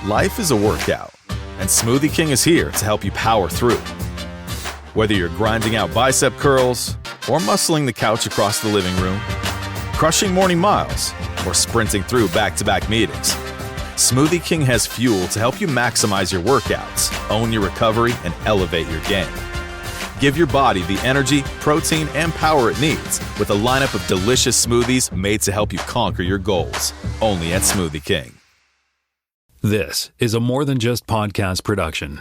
Life is a workout, and Smoothie King is here to help you power through. Whether you're grinding out bicep curls or muscling the couch across the living room, crushing morning miles, or sprinting through back-to-back meetings, Smoothie King has fuel to help you maximize your workouts, own your recovery, and elevate your game. Give your body the energy, protein, and power it needs with a lineup of delicious smoothies made to help you conquer your goals. Only at Smoothie King. This is a More Than Just Podcast production.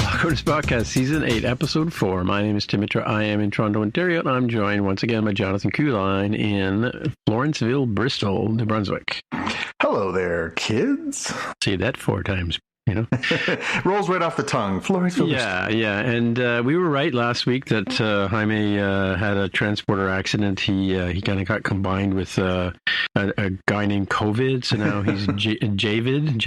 Welcome to Podcast Season 8, Episode 4. My name is Tim Mitra. I am in Toronto, Ontario, and I'm joined once again by Jonathan Kuline in Lawrenceville, Bristol, New Brunswick. Hello there, kids. Say that 4 times, you know. Rolls right off the tongue. Lawrenceville. Yeah. And we were right last week that Jaime had a transporter accident. He kind of got combined with a guy named COVID, so now he's Javid.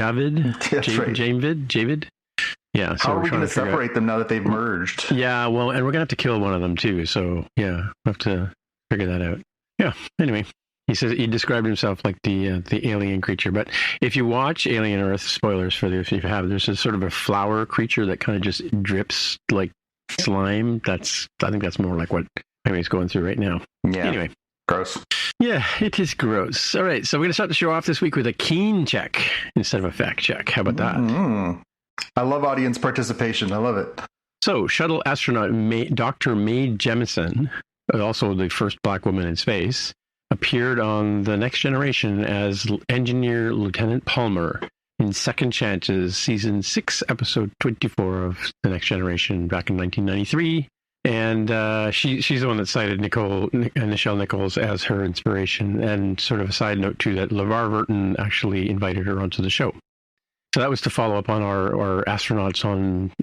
Yeah, so how are we going to separate them now that they've merged? Yeah, well, and we're going to have to kill one of them too. So yeah, we'll have to figure that out. Yeah. Anyway, he says he described himself like the alien creature. But if you watch Alien Earth, spoilers for if you have, there's a sort of a flower creature that kind of just drips like slime. I think that's more like what Amy's going through right now. Yeah. Anyway. Gross. Yeah, it is gross. All right, so we're going to start the show off this week with a keen check instead of a fact check. How about that? Mm-hmm. I love audience participation. I love it. So, shuttle astronaut Dr. Mae Jemison, also the first black woman in space, appeared on The Next Generation as Engineer Lieutenant Palmer in Second Chances, Season 6, Episode 24 of The Next Generation back in 1993. And she's the one that cited Nichelle Nichols as her inspiration. And sort of a side note, too, that LeVar Burton actually invited her onto the show. So that was to follow up on our astronauts on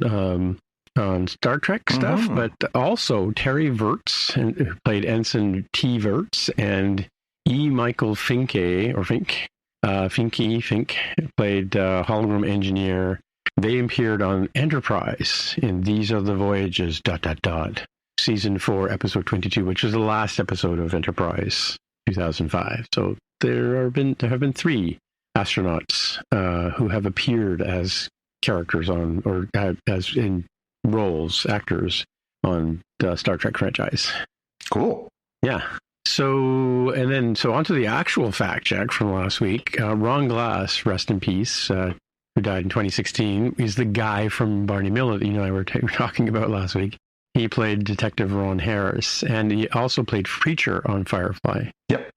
Star Trek stuff, but also Terry Virts, who played Ensign T. Virts, and E. Michael Fink, played hologram engineer. They appeared on Enterprise in These Are the Voyages, ... Season 4, Episode 22, which was the last episode of Enterprise, 2005. So there have been 3 astronauts who have appeared as characters on, or as in roles, actors on the Star Trek franchise. Cool. Yeah. So on to the actual fact check from last week. Ron Glass, rest in peace, who died in 2016, is the guy from Barney Miller that you and I were talking about last week. He played Detective Ron Harris, and he also played Preacher on Firefly. Yep.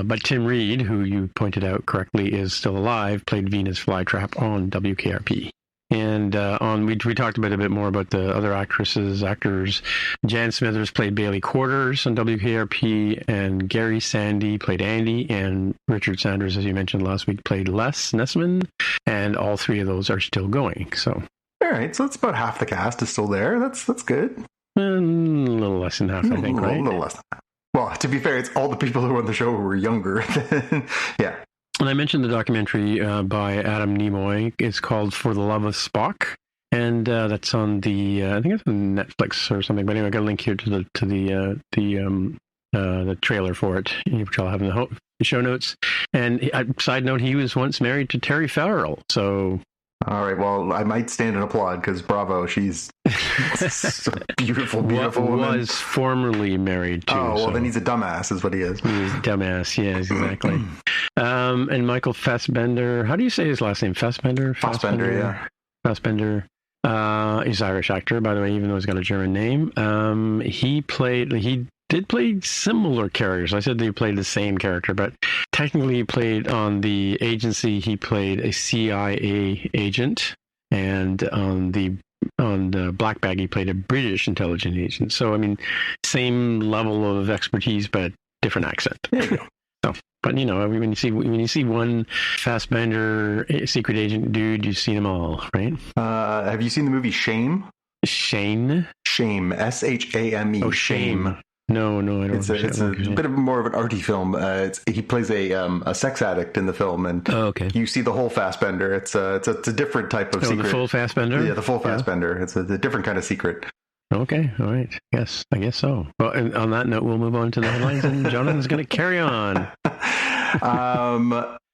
But Tim Reed, who you pointed out correctly is still alive, played Venus Flytrap on WKRP. And we talked a bit more about the other actors. Jan Smithers played Bailey Quarters on WKRP, and Gary Sandy played Andy, and Richard Sanders, as you mentioned last week, played Les Nessman, and all 3 of those are still going. So, all right, so that's about half the cast is still there. That's good. A little less than half, I think, right? A little less than half. Well, to be fair, it's all the people who were on the show who were younger. Yeah. And I mentioned the documentary by Adam Nimoy. It's called For the Love of Spock, and that's on I think it's on Netflix or something. But anyway, I got a link here to the trailer for it, which I'll have in the show notes. And side note, he was once married to Terry Farrell. So. All right, well, I might stand and applaud because bravo, she's a beautiful woman. Was formerly married to. Oh, well, then he's a dumbass is what he is. He's a dumbass, yes, exactly. And Michael Fassbender, how do you say his last name? Fassbender, yeah. Fassbender. He's an Irish actor, by the way, even though he's got a German name. He did play similar characters. I said they played the same character, but technically he played on the agency. He played a CIA agent, and on the Black Bag he played a British intelligence agent. So I mean, same level of expertise, but different accent. There you go. So, but when you see one Fassbender secret agent dude, you've seen them all, right? Have you seen the movie Shame? Shame. Shame. SHAME. Oh, Shame. No, I don't. It's a bit of more of an arty film. He plays a sex addict in the film, and you see the whole Fassbender. It's a different type of secret. The full Fassbender? Yeah, the full Fassbender. It's a different kind of secret. Okay, all right. Yes, I guess so. Well, and on that note, we'll move on to the headlines, and Jonathan's going to carry on.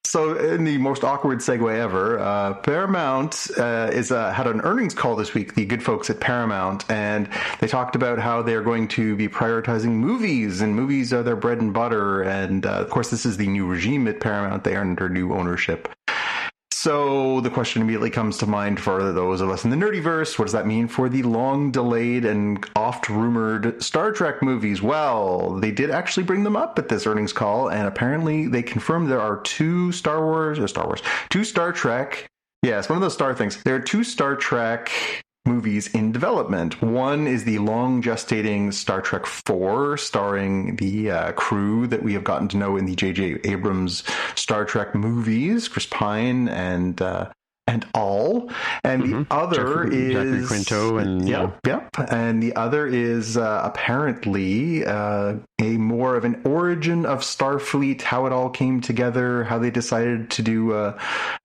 So, in the most awkward segue ever, Paramount had an earnings call this week, the good folks at Paramount, and they talked about how they're going to be prioritizing movies, and movies are their bread and butter. And, of course, this is the new regime at Paramount. They are under new ownership. So the question immediately comes to mind for those of us in the nerdyverse. What does that mean for the long-delayed and oft-rumored Star Trek movies? Well, they did actually bring them up at this earnings call, and apparently they confirmed there are two Star Trek. Yeah, it's one of those Star things. There are two Star Trek movies in development. One is the long gestating Star Trek 4, starring the crew that we have gotten to know in the J.J. Abrams Star Trek movies, Chris Pine and all. And the other is Zachary Quinto and and the other is apparently a more of an origin of Starfleet, how it all came together, how they decided to do a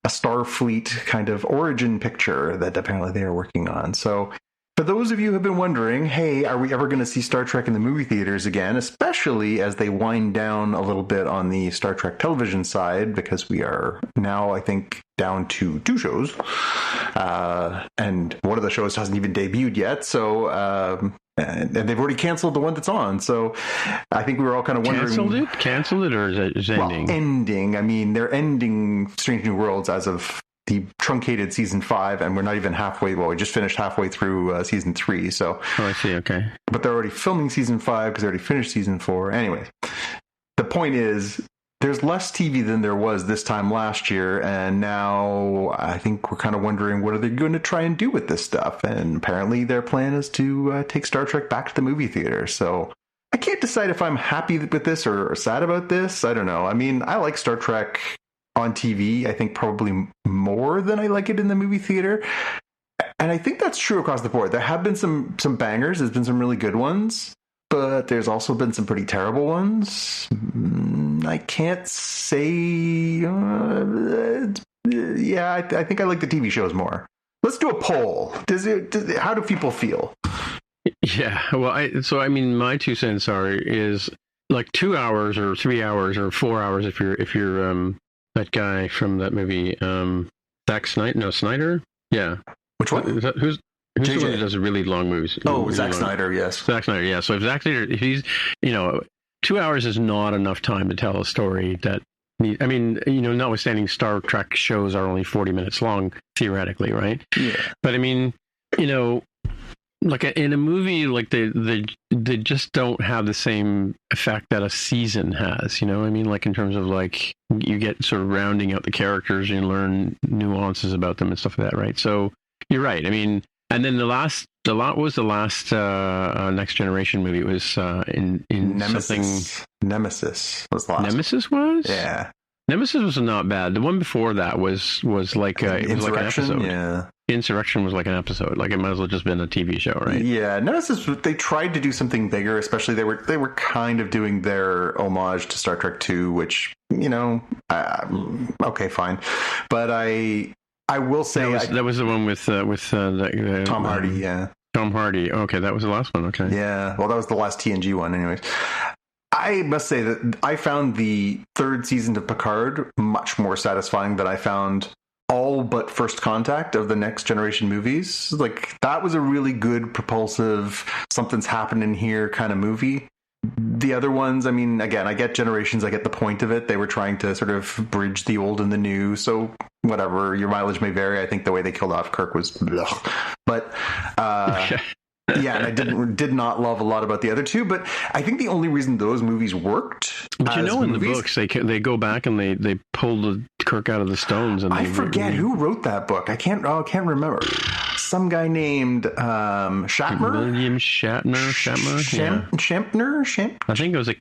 Starfleet kind of origin picture that apparently they are working on. So for those of you who have been wondering, hey, are we ever going to see Star Trek in the movie theaters again, especially as they wind down a little bit on the Star Trek television side, because we are now, I think, down to 2 shows, and one of the shows hasn't even debuted yet, so and they've already canceled the one that's on, so I think we were all kind of wondering... Canceled it, or is it ending? Well, ending. I mean, they're ending Strange New Worlds as of the truncated season 5, and we're not even halfway. Well, we just finished halfway through season 3. So, I see. Okay, but they're already filming season 5 because they already finished season 4. Anyways, the point is, there's less TV than there was this time last year, and now I think we're kind of wondering what are they going to try and do with this stuff. And apparently, their plan is to take Star Trek back to the movie theater. So I can't decide if I'm happy with this or sad about this. I don't know. I mean, I like Star Trek on TV, I think probably more than I like it in the movie theater. And I think that's true across the board. There have been some bangers. There's been some really good ones, but there's also been some pretty terrible ones. I can't say... I think I like the TV shows more. Let's do a poll. How do people feel? Yeah, well, I mean, my 2 cents is like 2 hours or 3 hours or 4 hours if you're that guy from that movie, Zack Snyder? No, Snyder? Yeah. Which one? Who's the one who does the really long movies? Oh, Zack Snyder, yes. Zack Snyder, yeah. So if Zack Snyder, if he's, 2 hours is not enough time to tell a story that, I mean, notwithstanding Star Trek shows are only 40 minutes long, theoretically, right? Yeah. But I mean, like in a movie, like they just don't have the same effect that a season has, I mean, like in terms of like you get sort of rounding out the characters and learn nuances about them and stuff like that, right? So you're right. I mean, and then the last Next Generation movie? It was in Nemesis. something. Nemesis was the last. Nemesis was? Yeah. Nemesis was not bad. The one before that was like it was like an episode. Yeah. Insurrection was like an episode. Like it might as well just been a TV show, right? Yeah, Nemesis. They tried to do something bigger. Especially they were kind of doing their homage to Star Trek 2, which okay, fine. But I will say that was the one with Tom Hardy. Yeah, Tom Hardy. Okay, that was the last one. Okay. Yeah. Well, that was the last TNG one, anyways. I must say that I found the 3rd season of Picard much more satisfying than I found all but First Contact of the Next Generation movies. Like, that was a really good, propulsive, something's happening here kind of movie. The other ones, I mean, again, I get Generations, I get the point of it. They were trying to sort of bridge the old and the new, so whatever, your mileage may vary. I think the way they killed off Kirk was blech. But yeah, and I did not love a lot about the other two, but I think the only reason those movies worked, but in the books they go back and they pull the Kirk out of the stones, and I forget who wrote that book. I can't remember. Some guy named Shatner. William Shatner. Shampner. I think it was an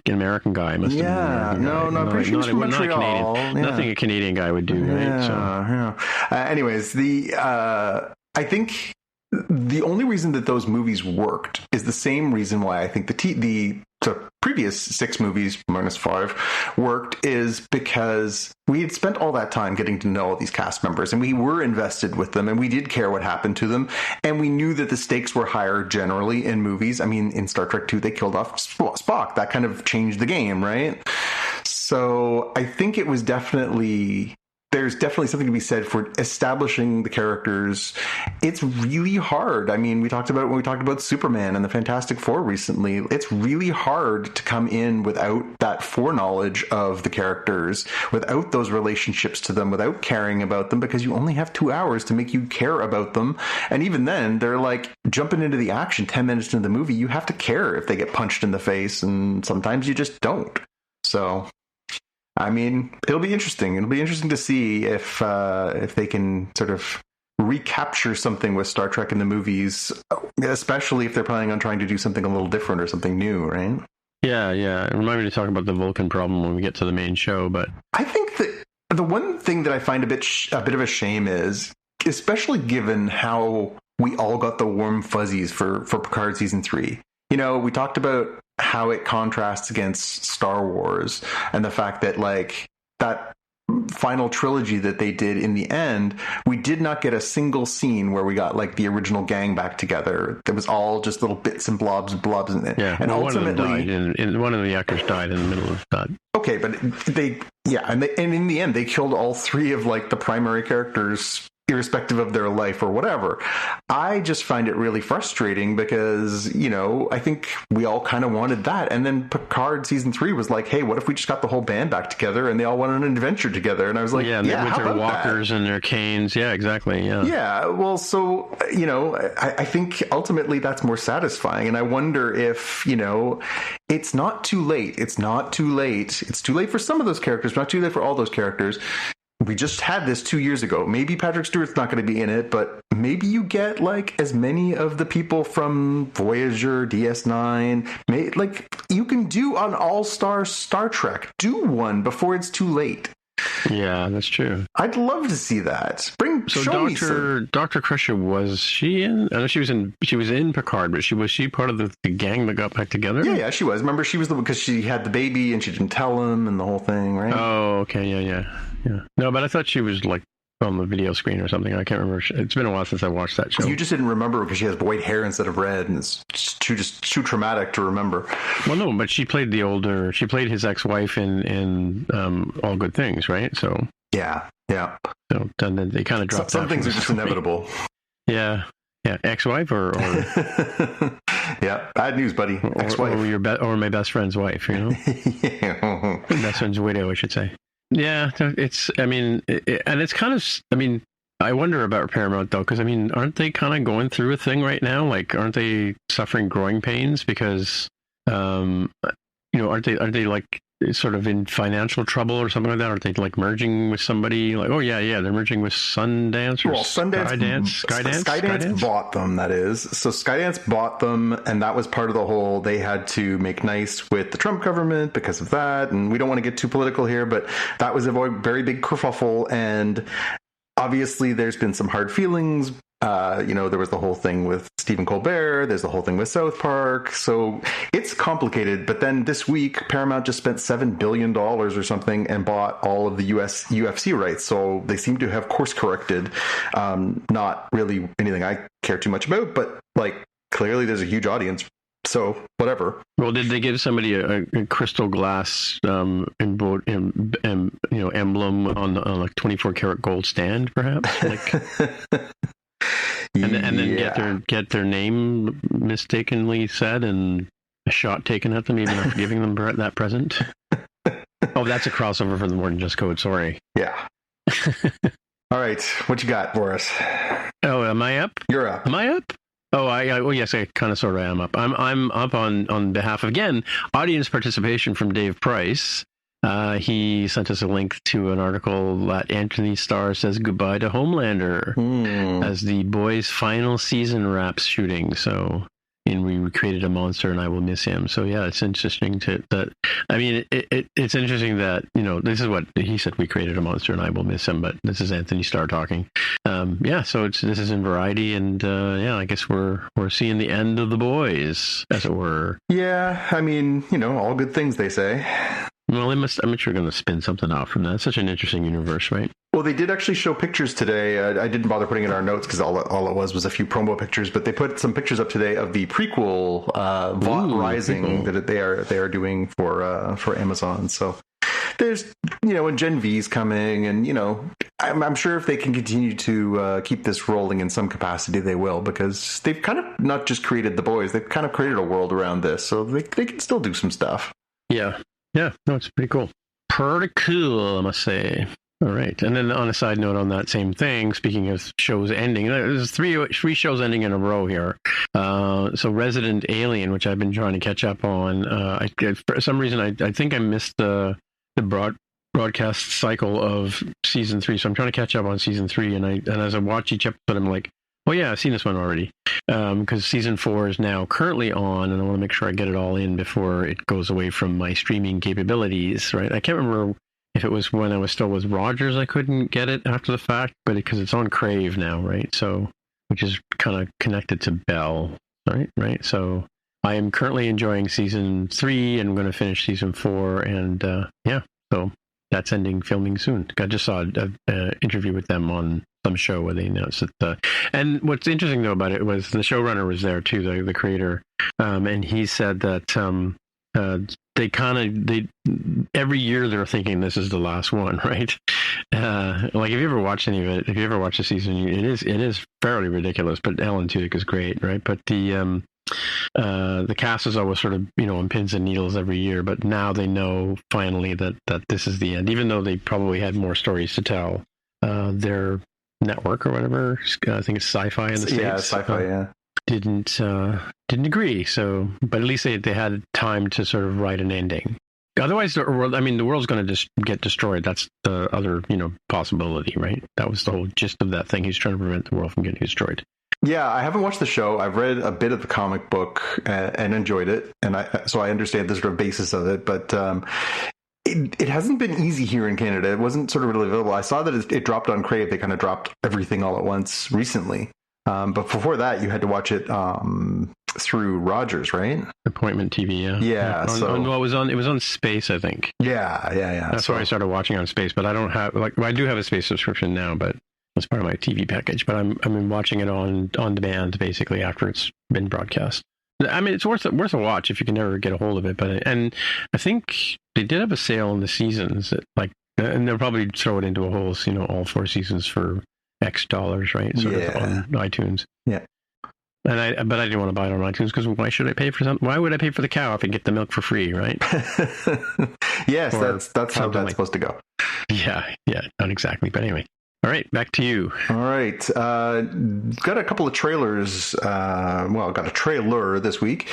American guy. It must have been I'm pretty sure he's from Montreal. Nothing a Canadian guy would do, right? Anyways, I think the only reason that those movies worked is the same reason why I think the previous 6 movies minus 5 worked is because we had spent all that time getting to know all these cast members, and we were invested with them, and we did care what happened to them, and we knew that the stakes were higher generally in movies. I mean, in Star Trek 2, they killed off Spock. That kind of changed the game, right? So I think it was there's definitely something to be said for establishing the characters. It's really hard. I mean, when we talked about Superman and the Fantastic Four recently, it's really hard to come in without that foreknowledge of the characters, without those relationships to them, without caring about them, because you only have 2 hours to make you care about them. And even then, they're like jumping into the action 10 minutes into the movie. You have to care if they get punched in the face, and sometimes you just don't. So, I mean, it'll be interesting. It'll be interesting to see if they can sort of recapture something with Star Trek in the movies, especially if they're planning on trying to do something a little different or something new, right? Yeah. Remind me to talk about the Vulcan problem when we get to the main show. But I think that the one thing that I find a bit of a shame is, especially given how we all got the warm fuzzies for Picard season 3. You know, we talked about how it contrasts against Star Wars and the fact that, like, that final trilogy that they did in the end, we did not get a single scene where we got like the original gang back together. It was all just little bits and blobs in it. Yeah, and ultimately, one of the actors died in the middle of that. Okay, but and in the end, they killed all 3 of like the primary characters, irrespective of their life or whatever. I just find it really frustrating because, you know, I think we all kind of wanted that. And then Picard season 3 was like, hey, what if we just got the whole band back together and they all went on an adventure together? And I was like, with their walkers and their canes. Yeah, exactly. Yeah. Well, so, you know, I think ultimately that's more satisfying. And I wonder if, you know, it's not too late. It's not too late. It's too late for some of those characters, not too late for all those characters. We just had this 2 years ago. Maybe Patrick Stewart's not going to be in it, but maybe you get like as many of the people from Voyager, DS9. Like you can do an all-star Star Trek. Do one before it's too late. Yeah, that's true. I'd love to see that. Dr. Crusher, was she in? I know she was in Picard, but was she part of the gang that got back together? Yeah, she was. Remember, she was because she had the baby and she didn't tell him and the whole thing, right? Oh, okay, yeah. No, but I thought she was like on the video screen or something. I can't remember. It's been a while since I watched that show. You just didn't remember because she has white hair instead of red, and it's too traumatic to remember. Well, no, but she played his ex-wife in All Good Things, right? So yeah. So then they kind of dropped. Some things are just inevitable. Yeah, ex-wife or yeah, bad news, buddy. Ex-wife or my best friend's wife. You know, yeah. Best friend's widow, I should say. Yeah, it's. I mean, and it's kind of. I mean, I wonder about Paramount though, because I mean, aren't they kind of going through a thing right now? Like, aren't they suffering growing pains because, you know, aren't they like sort of in financial trouble or something like that? Aren't they like merging with somebody? Like, oh yeah, they're merging with Sundance or Skydance bought them. That is, so Skydance bought them, and that was part of the whole. They had to make nice with the Trump government because of that, and we don't want to get too political here, but that was a very big kerfuffle, and obviously there's been some hard feelings. You know, there was the whole thing with Stephen Colbert. There's the whole thing with South Park. So it's complicated. But then this week, Paramount just spent $7 billion or something and bought all of the US UFC rights. So they seem to have course corrected. Not really anything I care too much about, but like clearly there's a huge audience. So whatever. Well, did they give somebody a crystal glass emblem on like 24 karat gold stand, perhaps? Like. And then get their name mistakenly said and a shot taken at them, even after giving them that present. Oh, that's a crossover for the More Than Just Code. Sorry. Yeah. All right, what you got for us? Oh, am I up? You're up. Am I up? Oh, well, yes, I kind of sort of am up. I'm up on behalf of, again, audience participation from Dave Price. He sent us a link to an article that Anthony Starr says goodbye to Homelander as the boys' final season wraps shooting. So in We Created a Monster and I Will Miss Him. So yeah, it's interesting it's interesting that, this is what he said, we created a monster and I will miss him, but this is Anthony Starr talking. So this is in Variety, and I guess we're seeing the end of the boys, as it were. Yeah, all good things, they say. Well, I'm sure going to spin something out from that. It's such an interesting universe, right? Well, they did actually show pictures today. I didn't bother putting in our notes because all it was a few promo pictures, but they put some pictures up today of the prequel, Vought Rising, that they are doing for Amazon. So there's, and Gen V's coming, and, I'm sure if they can continue to keep this rolling in some capacity, they will, because they've kind of not just created the boys, they've kind of created a world around this, so they can still do some stuff. Yeah. Yeah, no, it's pretty cool. Pretty cool, I must say. All right. And then on a side note on that same thing, speaking of shows ending, there's three shows ending in a row here. So Resident Alien, which I've been trying to catch up on. For some reason, I think I missed the broadcast cycle of season 3. So I'm trying to catch up on season 3. And as I watch each episode, I'm like, oh yeah, I've seen this one already. Because season 4 is now currently on, and I want to make sure I get it all in before it goes away from my streaming capabilities, right? I can't remember if it was when I was still with Rogers I couldn't get it after the fact, but because it's on Crave now, right? So, which is kind of connected to Bell, right? So I am currently enjoying season 3, and I'm going to finish season 4, and so that's ending filming soon. I just saw an interview with them on some show where they announced that. And what's interesting though about it was the showrunner was there too, the creator, and he said that they every year they're thinking this is the last one, right? Like if you ever watched any of it, if you ever watched the season, it is fairly ridiculous. But Alan Tudyk is great, right? But the cast is always sort of on pins and needles every year, but now they know finally that this is the end, even though they probably had more stories to tell. Their network or whatever, I think it's Sci-Fi in the States. Yeah, Sci-Fi, didn't agree. So, but at least they had time to sort of write an ending. Otherwise, the world's going to just get destroyed. That's the other, possibility, right? That was the whole gist of that thing. He's trying to prevent the world from getting destroyed. Yeah, I haven't watched the show. I've read a bit of the comic book and enjoyed it, and so I understand the sort of basis of it, but it hasn't been easy here in Canada. It wasn't sort of really available. I saw that it dropped on Crave. They kind of dropped everything all at once recently. But before that, you had to watch it through Rogers, right? Appointment TV, yeah. Yeah. It was on Space, I think. Yeah. That's why I started watching on Space. But I don't have I do have a Space subscription now, but it's part of my TV package. But I'm watching it on demand basically after it's been broadcast. It's worth a watch if you can ever get a hold of it. And I think they did have a sale on the seasons, and they'll probably throw it into a whole, all 4 seasons for X dollars, right? Sort of on iTunes. Yeah. But I didn't want to buy it on iTunes because why should I pay for something? Why would I pay for the cow if I get the milk for free, right? Yes, that's how that's supposed to go. Yeah, not exactly. But anyway. All right, back to you. All right. Got a couple of trailers. Got a trailer this week.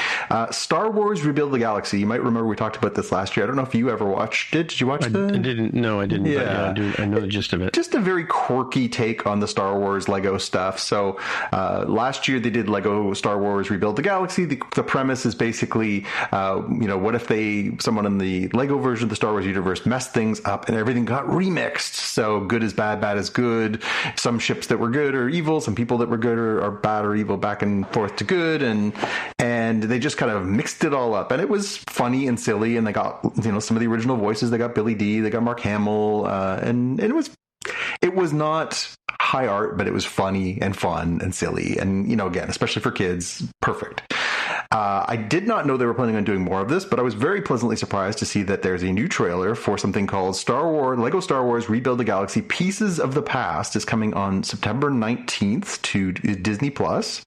Star Wars Rebuild the Galaxy. You might remember we talked about this last year. I don't know if you ever watched it. Did you watch it? I didn't. No, I didn't. Yeah. But I know the gist of it. Just a very quirky take on the Star Wars Lego stuff. So last year they did Lego Star Wars Rebuild the Galaxy. The premise is basically, what if someone in the Lego version of the Star Wars universe messed things up and everything got remixed. So good is bad, bad is good. Some ships that were good are evil, some people that were good are bad or evil, back and forth to good, and they just kind of mixed it all up, and it was funny and silly, and they got some of the original voices. They got Billy Dee, they got Mark Hamill, and it was not high art, but it was funny and fun and silly, and again, especially for kids, perfect. I did not know they were planning on doing more of this, but I was very pleasantly surprised to see that there's a new trailer for something called Lego Star Wars Rebuild the Galaxy Pieces of the Past. Is coming on September 19th to Disney Plus,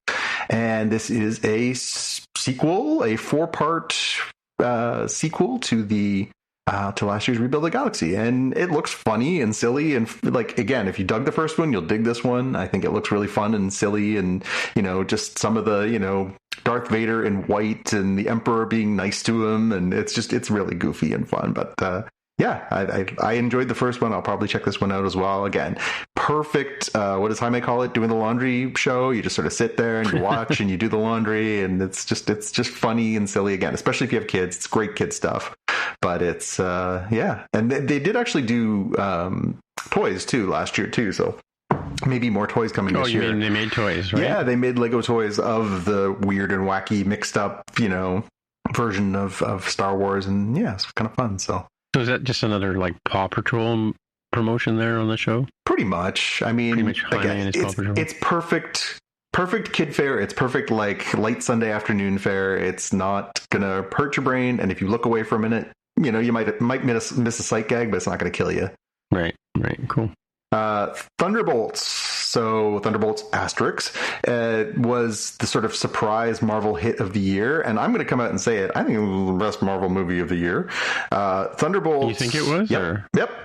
and this is a sequel, a 4-part sequel to last year's Rebuild the Galaxy, and it looks funny and silly, and again, if you dug the first one, you'll dig this one. I think it looks really fun and silly, and just some of the Darth Vader in white and the Emperor being nice to him, and it's really goofy and fun. But yeah, I enjoyed the first one. I'll probably check this one out as well. Again, perfect. What does Jaime call it? Doing the laundry show. You just sort of sit there and you watch and you do the laundry, and it's just funny and silly again. Especially if you have kids, it's great kid stuff. But it's yeah, and they did actually do toys too last year too. So maybe more toys coming this year. Oh, you mean they made toys, right? Yeah, they made Lego toys of the weird and wacky, mixed up, version of Star Wars, and yeah, it's kind of fun. So is that just another like Paw Patrol promotion there on the show? Pretty much. I mean, again, it's perfect kid fare. It's perfect like late Sunday afternoon fare. It's not gonna hurt your brain, and if you look away for a minute, you might miss a sight gag, but it's not gonna kill you. Right. Cool. Thunderbolts. So Thunderbolts Asterix was the sort of surprise Marvel hit of the year, and I'm going to come out and say it. I think it was the best Marvel movie of the year. Thunderbolts. You think it was? Yep.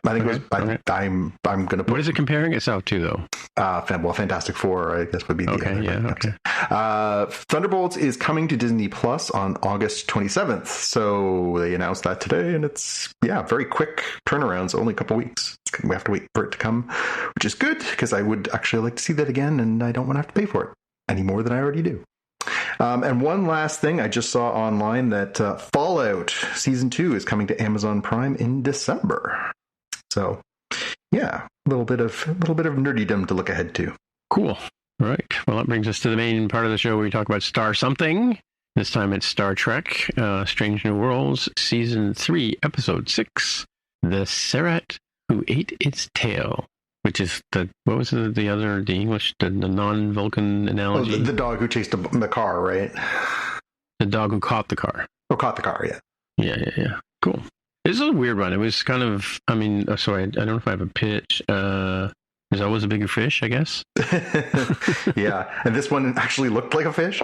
I think it was. Okay. I'm going to put. What is it comparing itself to, though? Fantastic Four, I guess would be the okay. Yeah. Okay. Thunderbolts is coming to Disney Plus on August 27th. So they announced that today, and it's very quick turnarounds, only a couple weeks. We have to wait for it to come, which is good because I would actually like to see that again, and I don't want to have to pay for it any more than I already do. And one last thing, I just saw online that Fallout Season 2 is coming to Amazon Prime in December. So, yeah, a little bit of nerdydom to look ahead to. Cool. All right. Well, that brings us to the main part of the show where we talk about Star Something. This time it's Star Trek, Strange New Worlds, Season 3, Episode 6, The Sehlat Who Ate Its Tail, which is the English, the non-Vulcan analogy? Oh, the dog who chased the car, right? The dog who caught the car. Oh, caught the car, yeah. Yeah. Cool. This is a weird one. It was kind of, I don't know if I have a pitch. There's always a bigger fish, I guess. Yeah, and this one actually looked like a fish.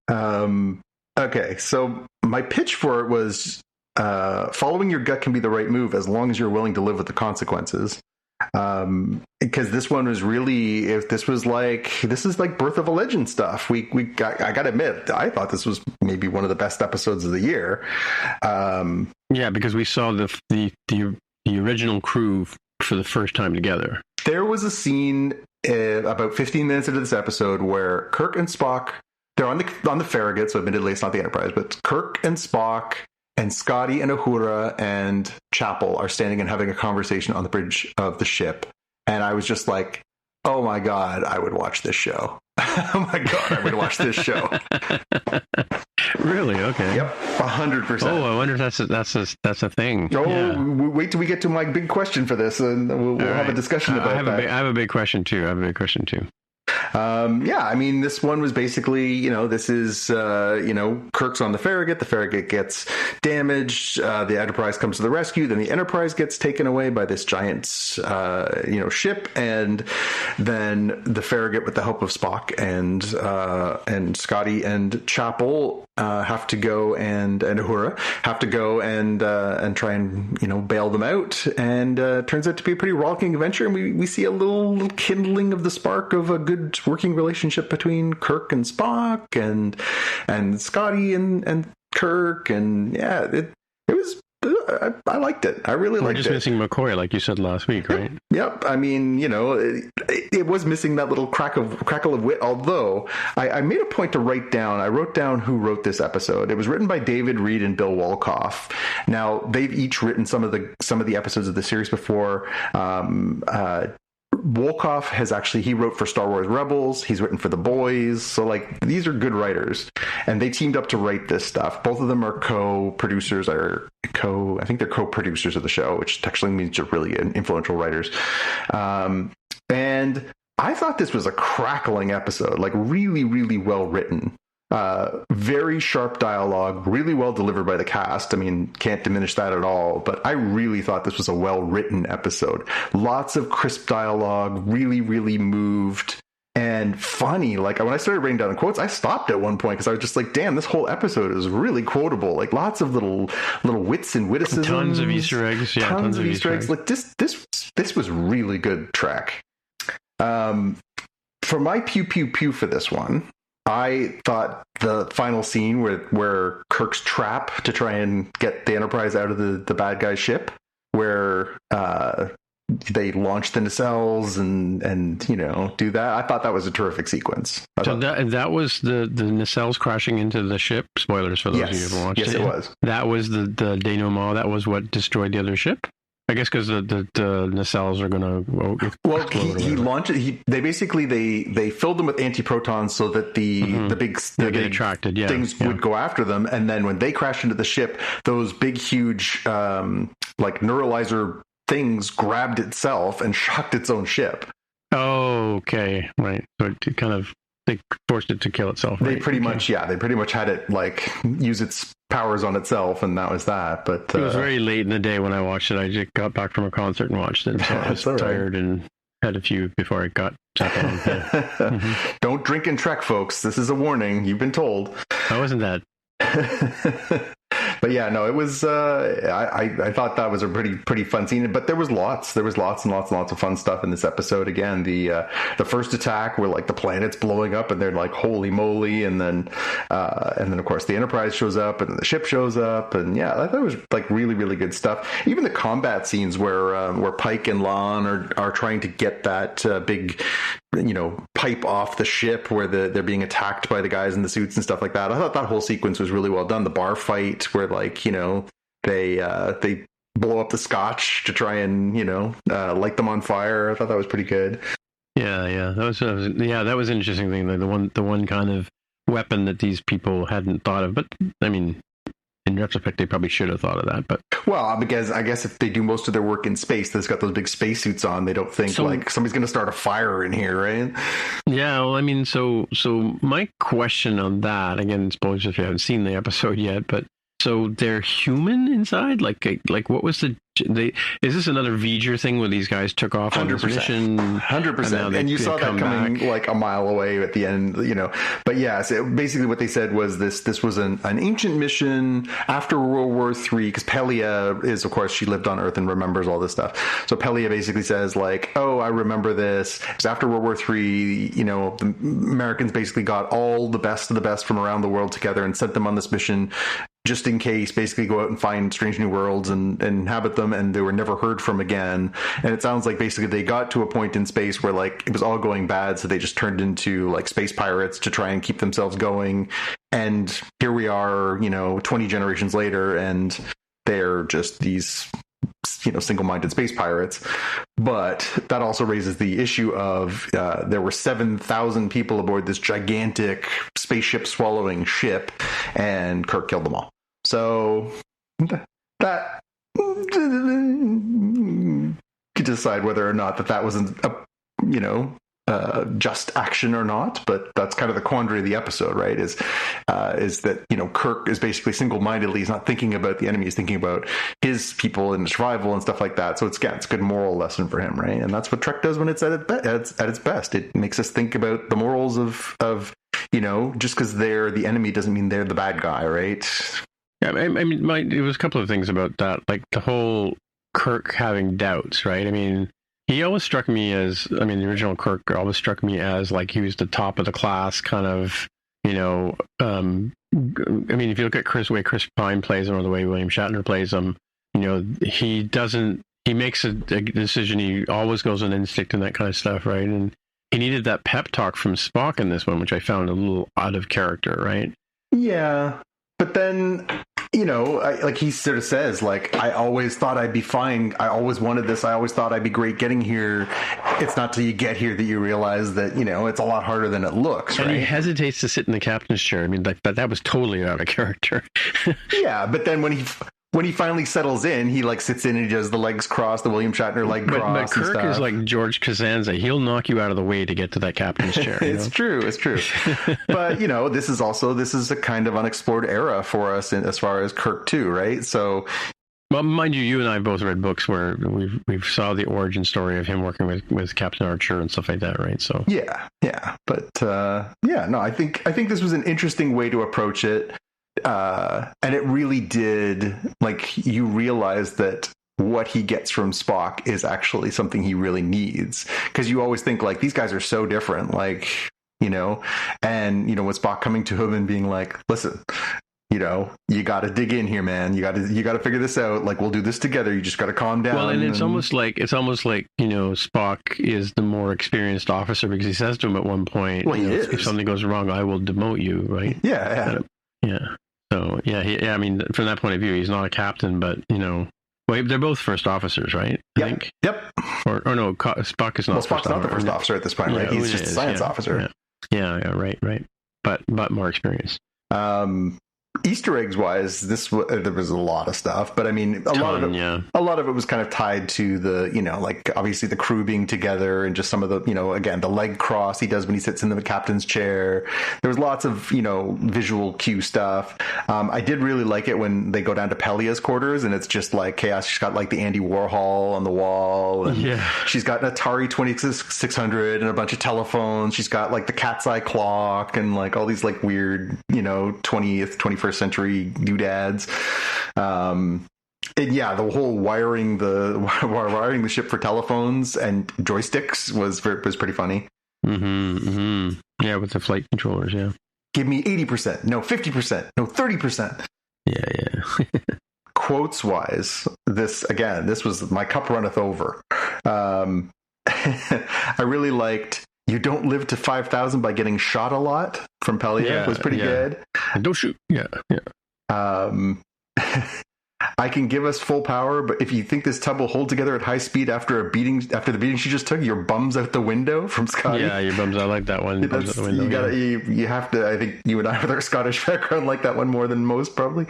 Okay, so my pitch for it was following your gut can be the right move as long as you're willing to live with the consequences. Because this one was really, this is like Birth of a Legend stuff. I gotta admit, I thought this was maybe one of the best episodes of the year. Yeah, because we saw the original crew for the first time together. There was a scene about 15 minutes into this episode where Kirk and Spock, they're on the Farragut, so admittedly it's not the Enterprise, but Kirk and Spock and Scotty and Uhura and Chapel are standing and having a conversation on the bridge of the ship. And I was just like, oh my God, I would watch this show. Oh my God, I would watch this show. Really? Okay. Yep, 100%. Oh, I wonder if that's a thing. Oh, yeah. Wait till we get to my big question for this, and we'll have a discussion about that. I have a big question too. I mean, this one was basically, this is, Kirk's on the Farragut. The Farragut gets damaged. The Enterprise comes to the rescue. Then the Enterprise gets taken away by this giant, ship. And then the Farragut, with the help of Spock and Scotty and Chapel, have to go and Uhura have to go and try and, bail them out. And turns out to be a pretty rollicking adventure. And we see a little kindling of the spark of a good working relationship between Kirk and Spock and Scotty and Kirk, and yeah, it was. I liked it. I really liked it. We're just missing McCoy, like you said last week, right? Yep. I mean, it was missing that little crackle of wit. Although I made a point to write down. I wrote down who wrote this episode. It was written by David Reed and Bill Wolkoff. Now they've each written some of the episodes of the series before. Wolkoff he wrote for Star Wars Rebels. He's written for The Boys. So these are good writers, and they teamed up to write this stuff. Both of them are co-producers I think they're co-producers of the show, which technically means they're really influential writers. And I thought this was a crackling episode, really, really well written. Very sharp dialogue, really well delivered by the cast. I mean, can't diminish that at all, but I really thought this was a well-written episode. Lots of crisp dialogue, really, really moved and funny. When I started writing down the quotes, I stopped at one point because I was just like, damn, this whole episode is really quotable. Lots of little wits and witticisms. Tons of Easter eggs. Yeah, tons of Easter eggs. This was really good track. For my pew pew pew for this one, I thought the final scene where Kirk's trap to try and get the Enterprise out of the bad guy's ship, where they launch the nacelles and do that. I thought that was a terrific sequence. That was the nacelles crashing into the ship. Spoilers for those of you who haven't watched it. Yes, it was. That was the denouement. That was what destroyed the other ship. I guess because the nacelles are going to. Well, he launched it. They filled them with anti-protons so that the big things would go after them, and then when they crashed into the ship, those big, huge neuralizer things grabbed itself and shocked its own ship. Oh, okay, right. So it kind of they forced it to kill itself. Right? They pretty much had it use its powers on itself, and that was that. But it was very late in the day when I watched it. I just got back from a concert and watched it, so I was tired and had a few before I got zapped on. Don't drink and trek, folks. This is a warning. You've been told. How wasn't that? But yeah, no, it was. I thought that was a pretty fun scene. But there was lots and lots of fun stuff in this episode. Again, the first attack where the planet's blowing up and they're like, holy moly, and then of course the Enterprise shows up and the ship shows up, and yeah, I thought it was really, really good stuff. Even the combat scenes where Pike and Lon are trying to get that big pipe off the ship where they're being attacked by the guys in the suits and stuff like that. I thought that whole sequence was really well done. The bar fight where they blow up the scotch to try and light them on fire. I thought that was pretty good. Yeah, that was an interesting thing. The one kind of weapon that these people hadn't thought of, but I mean, in retrospect, they probably should have thought of that. But because I guess if they do most of their work in space, they've got those big spacesuits on. They don't think somebody's going to start a fire in here, right? Yeah. Well, I mean, so my question on that, again, spoilers if you haven't seen the episode yet, but so they're human inside? Like what was is this another V'ger thing where these guys took off on this mission? 100%. And you saw that coming back a mile away at the end, But yeah, so basically what they said was this was an ancient mission after World War III, because Pelia is, of course, she lived on Earth and remembers all this stuff. So Pelia basically says oh, I remember this. Because after World War III, the Americans basically got all the best of the best from around the world together and sent them on this mission just in case, basically go out and find strange new worlds and inhabit them, and they were never heard from again. And it sounds like basically they got to a point in space where it was all going bad, so they just turned into space pirates to try and keep themselves going. And here we are, 20 generations later, and they're just these single-minded space pirates. But that also raises the issue of there were 7,000 people aboard this gigantic spaceship swallowing ship, and Kirk killed them all. So that you decide whether or not that wasn't just action or not. But that's kind of the quandary of the episode, right? Is that Kirk is basically single-mindedly, he's not thinking about the enemy, he's thinking about his people and survival and stuff like that. So it's a good moral lesson for him, right? And that's what Trek does when it's at its best. It makes us think about the morals of just because they're the enemy doesn't mean they're the bad guy, right? Yeah, I mean, it was a couple of things about that, like the whole Kirk having doubts, right? I mean, he always struck me as, the original Kirk always struck me as he was the top of the class kind of, if you look at the way Chris Pine plays him or the way William Shatner plays him, he makes a decision, he always goes on instinct and that kind of stuff, right? And he needed that pep talk from Spock in this one, which I found a little out of character, right? Yeah. But then, he sort of says, I always thought I'd be fine. I always wanted this. I always thought I'd be great getting here. It's not till you get here that you realize that, it's a lot harder than it looks, right? And he hesitates to sit in the captain's chair. I mean, that was totally out of character. Yeah, but then when he finally settles in, he sits in and he does the legs cross, the William Shatner leg cross. But Kirk is like George Costanza. He'll knock you out of the way to get to that captain's chair. It's true. But this is a kind of unexplored era for us as far as Kirk too, right? So, well, mind you and I both read books where we've saw the origin story of him working with Captain Archer and stuff like that, right? So yeah. But I think this was an interesting way to approach it. And it really did, you realize that what he gets from Spock is actually something he really needs. Because you always think, these guys are so different. you know, and, you know, with Spock coming to him and being like, listen, you know, you got to dig in here, man. You got to figure this out. Like, we'll do this together. You just got to calm down. Well, and it's almost like, you know, Spock is the more experienced officer, because he says to him at one point, well, you know, if something goes wrong, I will demote you, right? Yeah. Yeah. So, I mean, from that point of view, he's not a captain, but, you know, well, they're both first officers, right? I think. Yep. Or no, Spock is not. Well, Spock's not the first officer at this point, right? He's just a science officer. Yeah, right. But more experienced. Easter eggs wise, there was a lot of stuff, but I mean, a lot of it was kind of tied to the, you know, like obviously the crew being together and just some of the, you know, again, the leg cross he does when he sits in the captain's chair. There was lots of, you know, visual cue stuff. I did really like it when they go down to Pelia's quarters and it's just like chaos. She's got like the Andy Warhol on the wall, and she's got an Atari 2600 and a bunch of telephones. She's got like the cat's eye clock and like all these like weird, you know, 21st century doodads. And the whole wiring the ship for telephones and joysticks was pretty funny. Yeah, with the flight controllers. Yeah, give me 80%, no 50%, no 30%. Yeah. Quotes wise, this was my cup runneth over. I really liked "You don't live to 5,000 by getting shot a lot" from Pelia. Was pretty good. And don't shoot. Yeah. I can give us full power, but if you think this tub will hold together at high speed after the beating she just took, your bum's out the window, from Scotty. Yeah, your bum's. I like that one. Your bum's out the window. You have to. I think you and I, with our Scottish background, like that one more than most, probably.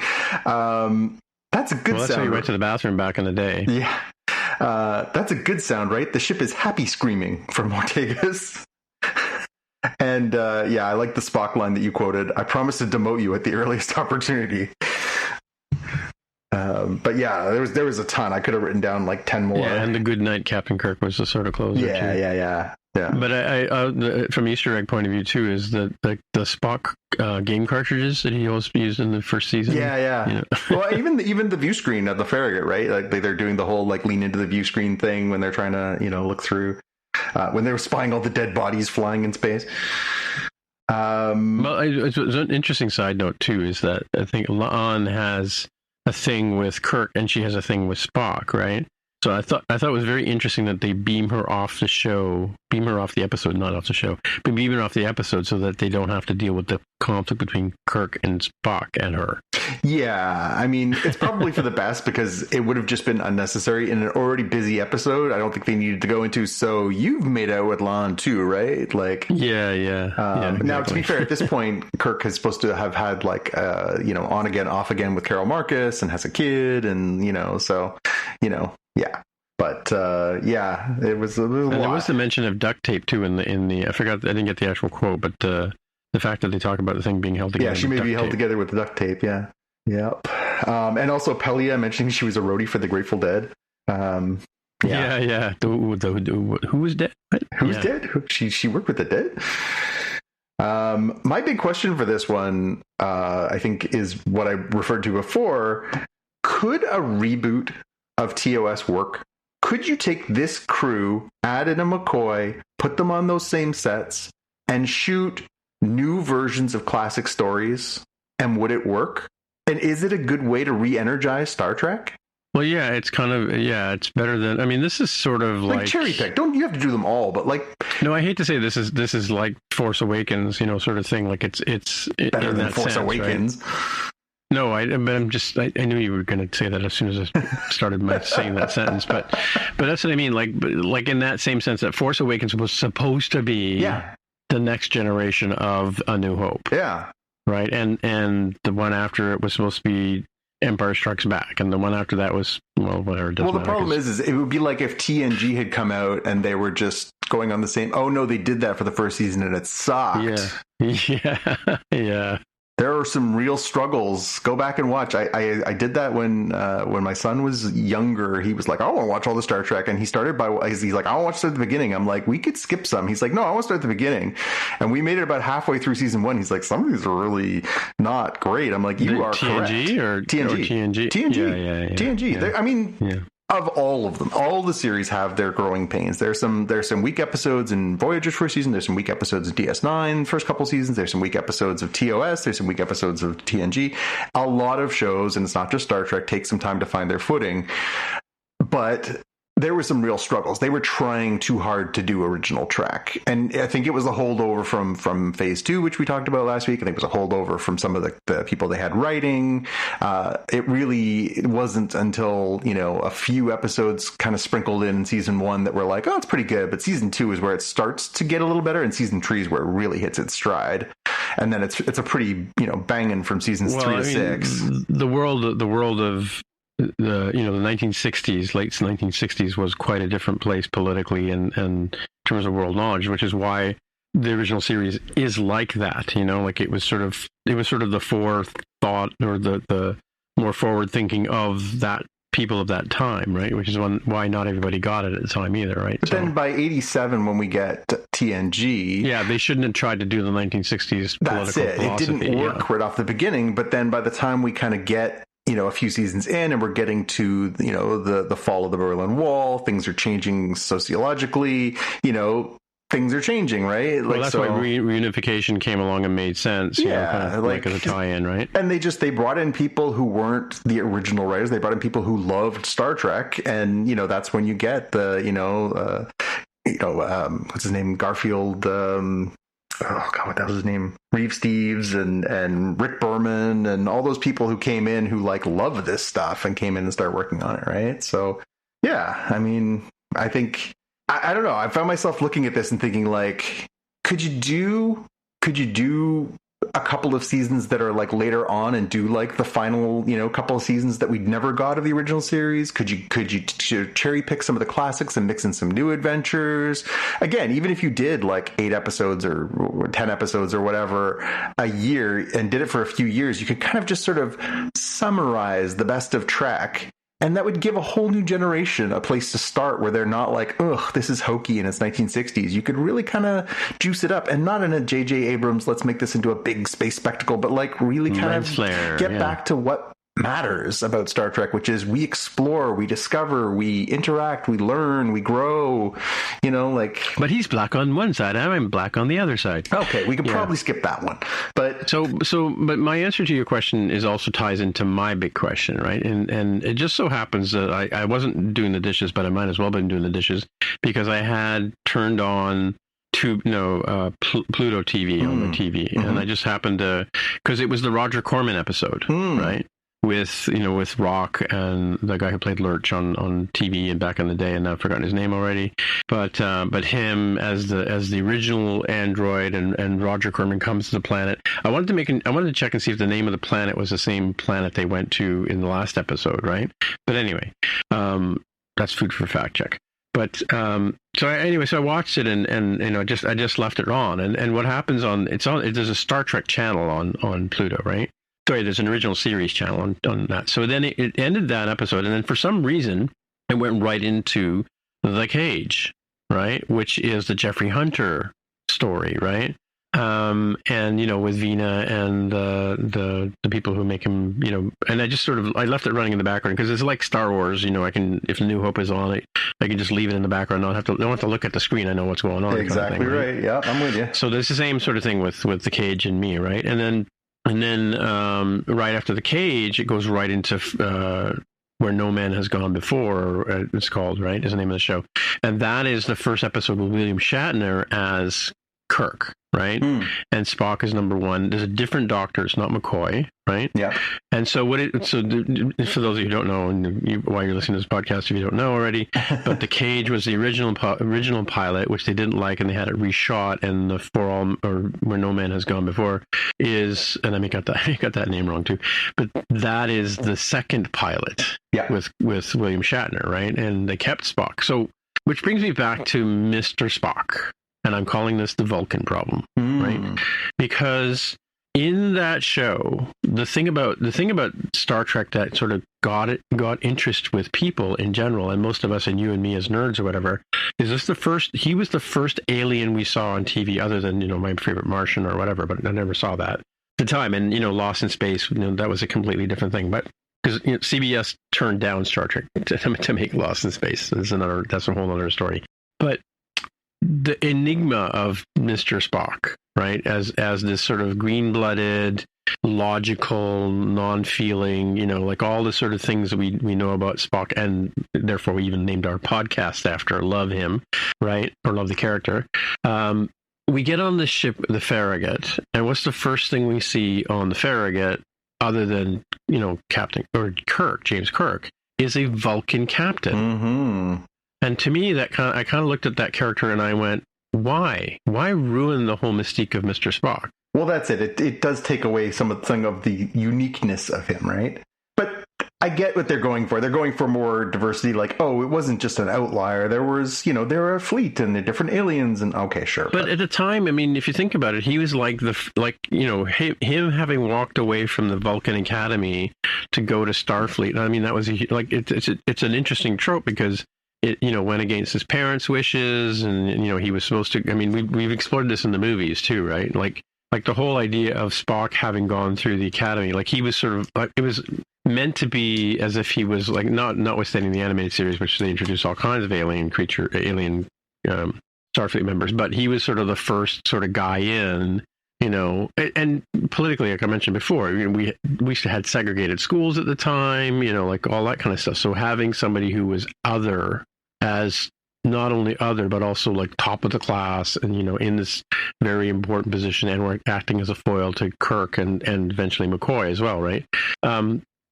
That's a good sound. That's how you went to the bathroom back in the day. Yeah. That's a good sound, right? The ship is happy screaming, from Ortegas. And I like the Spock line that you quoted. "I promise to demote you at the earliest opportunity." But yeah, there was a ton. I could have written down like 10 more. Yeah, and the "Good Night, Captain Kirk" was the sort of closer. Yeah. But I from Easter egg point of view too, is the Spock game cartridges that he always used in the first season. Yeah. You know? Well, even the view screen of the Farragut, right? Like they're doing the whole like lean into the view screen thing when they're trying to, you know, look through. When they were spying all the dead bodies flying in space. Well, it's an interesting side note too, is that I think La'an has a thing with Kirk and she has a thing with Spock, right? So I thought it was very interesting that they beam her off the episode, not off the show, but beam her off the episode so that they don't have to deal with the conflict between Kirk and Spock and her. Yeah, I mean, it's probably for the best, because it would have just been unnecessary in an already busy episode. I don't think they needed to go into, so you've made out with La'an too, right? Like, yeah, exactly. Now, to be fair, at this point, Kirk is supposed to have had like, you know, on again, off again with Carol Marcus, and has a kid, and you know, so, you know. Yeah, but it was a lot. And there was the mention of duct tape too in the. I forgot. I didn't get the actual quote, but the fact that they talk about the thing being held together. Yeah, she may be held together with duct tape. Yeah. Yep. And also Pelia mentioning she was a roadie for the Grateful Dead. Yeah. Who was dead? What? Who's dead? She worked with the dead. My big question for this one, I think, is what I referred to before. Could a reboot of TOS work? Could you take this crew, add in a McCoy, put them on those same sets, and shoot new versions of classic stories? And would it work? And is it a good way to re-energize Star Trek? Well, yeah, it's kind of, it's better than, I mean, this is sort of like cherry pick. Don't you have to do them all, but like. No, I hate to say this is like Force Awakens, you know, sort of thing. Like it's better than Force Awakens. Right? No, I knew you were going to say that as soon as I started saying that sentence, but that's what I mean. Like in that same sense, that Force Awakens was supposed to be the next generation of A New Hope. Yeah. Right. And the one after it was supposed to be Empire Strikes Back, and the one after that was, well, whatever. Well, the problem is it would be like if TNG had come out and they were just going on the same. Oh no, they did that for the first season and it sucked. Yeah. There are some real struggles. Go back and watch. I did that when my son was younger. He was like, I want to watch all the Star Trek. And he started he's like, I want to watch at the beginning. I'm like, we could skip some. He's like, no, I want to start at the beginning. And we made it about halfway through season 1. He's like, some of these are really not great. I'm like, you are TNG correct. Or TNG? TNG. Yeah. TNG. Yeah. I mean, of all of them. All the series have their growing pains. There's some weak episodes in Voyager's first season. There's some weak episodes of DS9 first couple seasons. There's some weak episodes of TOS. There's some weak episodes of TNG. A lot of shows, and it's not just Star Trek, take some time to find their footing. But there were some real struggles. They were trying too hard to do original Trek. And I think it was a holdover from Phase 2, which we talked about last week. I think it was a holdover from some of the people they had writing. It wasn't until, a few episodes kind of sprinkled in season 1 that were like, oh, it's pretty good. But season 2 is where it starts to get a little better. And season 3 is where it really hits its stride. And then it's a pretty, banging from seasons 3 to 6. The world of the 1960s, late 1960s, was quite a different place politically and in terms of world knowledge, which is why the original series is like that. Like it was sort of the forethought or the more forward thinking of that people of that time, right? Which is why not everybody got it at the time either, right? But then by 87, when we get TNG, they shouldn't have tried to do the 1960s that's political it. philosophy. It didn't work right off the beginning. But then by the time we kind of get a few seasons in and we're getting to, the fall of the Berlin Wall, things are changing sociologically, things are changing, right? Well, that's why reunification came along and made sense. Like as a tie-in, right? And they brought in people who weren't the original writers. They brought in people who loved Star Trek. And, that's when you get the, what's his name? Garfield, oh God, what the hell was his name? Reeve Steves and Rick Berman and all those people who came in who loved this stuff and came in and started working on it, right? So yeah, I mean, I think I don't know. I found myself looking at this and thinking could you do a couple of seasons that are later on and do the final couple of seasons that we'd never got of the original series? Could you cherry pick some of the classics and mix in some new adventures? Again, even if you did 8 episodes or 10 episodes or whatever a year and did it for a few years, you could kind of just sort of summarize the best of Trek. And that would give a whole new generation a place to start where they're not ugh, this is hokey and it's 1960s. You could really kind of juice it up, and not in a J.J. Abrams, let's make this into a big space spectacle, but really kind of get back to what matters about Star Trek, which is we explore, we discover, we interact, we learn, we grow, But he's black on one side, I'm black on the other side. Okay, we could probably skip that one. But but my answer to your question is also ties into my big question, right? And it just so happens that I wasn't doing the dishes, but I might as well have been doing the dishes because I had turned on Pluto TV on the TV, and I just happened to, because it was the Roger Corman episode, right? With Rock and the guy who played Lurch on TV and back in the day, and I've forgotten his name already. But him as the original android, and Roger Corman comes to the planet. I wanted to check and see if the name of the planet was the same planet they went to in the last episode, right? But anyway, that's food for fact check. But so I watched it and I just left it on, and what happens there's a Star Trek channel on Pluto, right? Sorry, there's an original series channel on that. So then it ended that episode, and then for some reason it went right into The Cage, right? Which is the Jeffrey Hunter story, right? And with Vina and the people who make him, and I left it running in the background because it's like Star Wars, I can, if New Hope is on, I can just leave it in the background, don't have to look at the screen. I know what's going on. Exactly kind of thing, right. Yeah, I'm with you. So there's the same sort of thing with The Cage and me, right? And then right after The Cage, it goes right into Where No Man Has Gone Before, it's called, right? Is the name of the show. And that is the first episode with William Shatner as Kirk, right? And Spock is number 1. There's a different doctor. It's not McCoy, right? Yeah. And so for those of you who don't know, and why you're listening to this podcast if you don't know already, but The Cage was the original pilot, which they didn't like, and they had it reshot. And the For All, or Where No Man Has Gone Before, is, and I got that name wrong too, but that is the second pilot. Yeah. With William Shatner, right? And they kept Spock. So, which brings me back to Mr. Spock. And I'm calling this the Vulcan problem, right? Because in that show, the thing about Star Trek that sort of got interest with people in general, and most of us, and you and me as nerds or whatever, is this he was the first alien we saw on TV, other than, my favorite Martian or whatever, but I never saw that at the time. And, Lost in Space, that was a completely different thing. But because CBS turned down Star Trek to make Lost in Space. That's a whole other story. But the enigma of Mr. Spock, right, as this sort of green-blooded, logical, non-feeling, like all the sort of things that we know about Spock, and therefore we even named our podcast after Love Him, right, or Love the character. We get on the ship, the Farragut, and what's the first thing we see on the Farragut, other than, Captain, or Kirk, James Kirk, is a Vulcan captain. Mm-hmm. And to me, I kind of looked at that character and I went, why? Why ruin the whole mystique of Mr. Spock? Well, that's it. It does take away something of the uniqueness of him, right? But I get what they're going for. They're going for more diversity, like, oh, it wasn't just an outlier. There was, there were a fleet and the different aliens, and okay, sure. But at the time, I mean, if you think about it, he was like him having walked away from the Vulcan Academy to go to Starfleet. I mean, that was it's an interesting trope because it went against his parents' wishes, and he was supposed to. I mean, we've explored this in the movies too, right? Like the whole idea of Spock having gone through the Academy, like he was sort of like, it was meant to be as if he was like, notwithstanding the animated series, which they introduced all kinds of alien Starfleet members, but he was sort of the first sort of guy in, and politically, like I mentioned before, we had segregated schools at the time, like all that kind of stuff. So having somebody who was other, as not only other, but also like top of the class and, in this very important position, and we're acting as a foil to Kirk and eventually McCoy as well, right?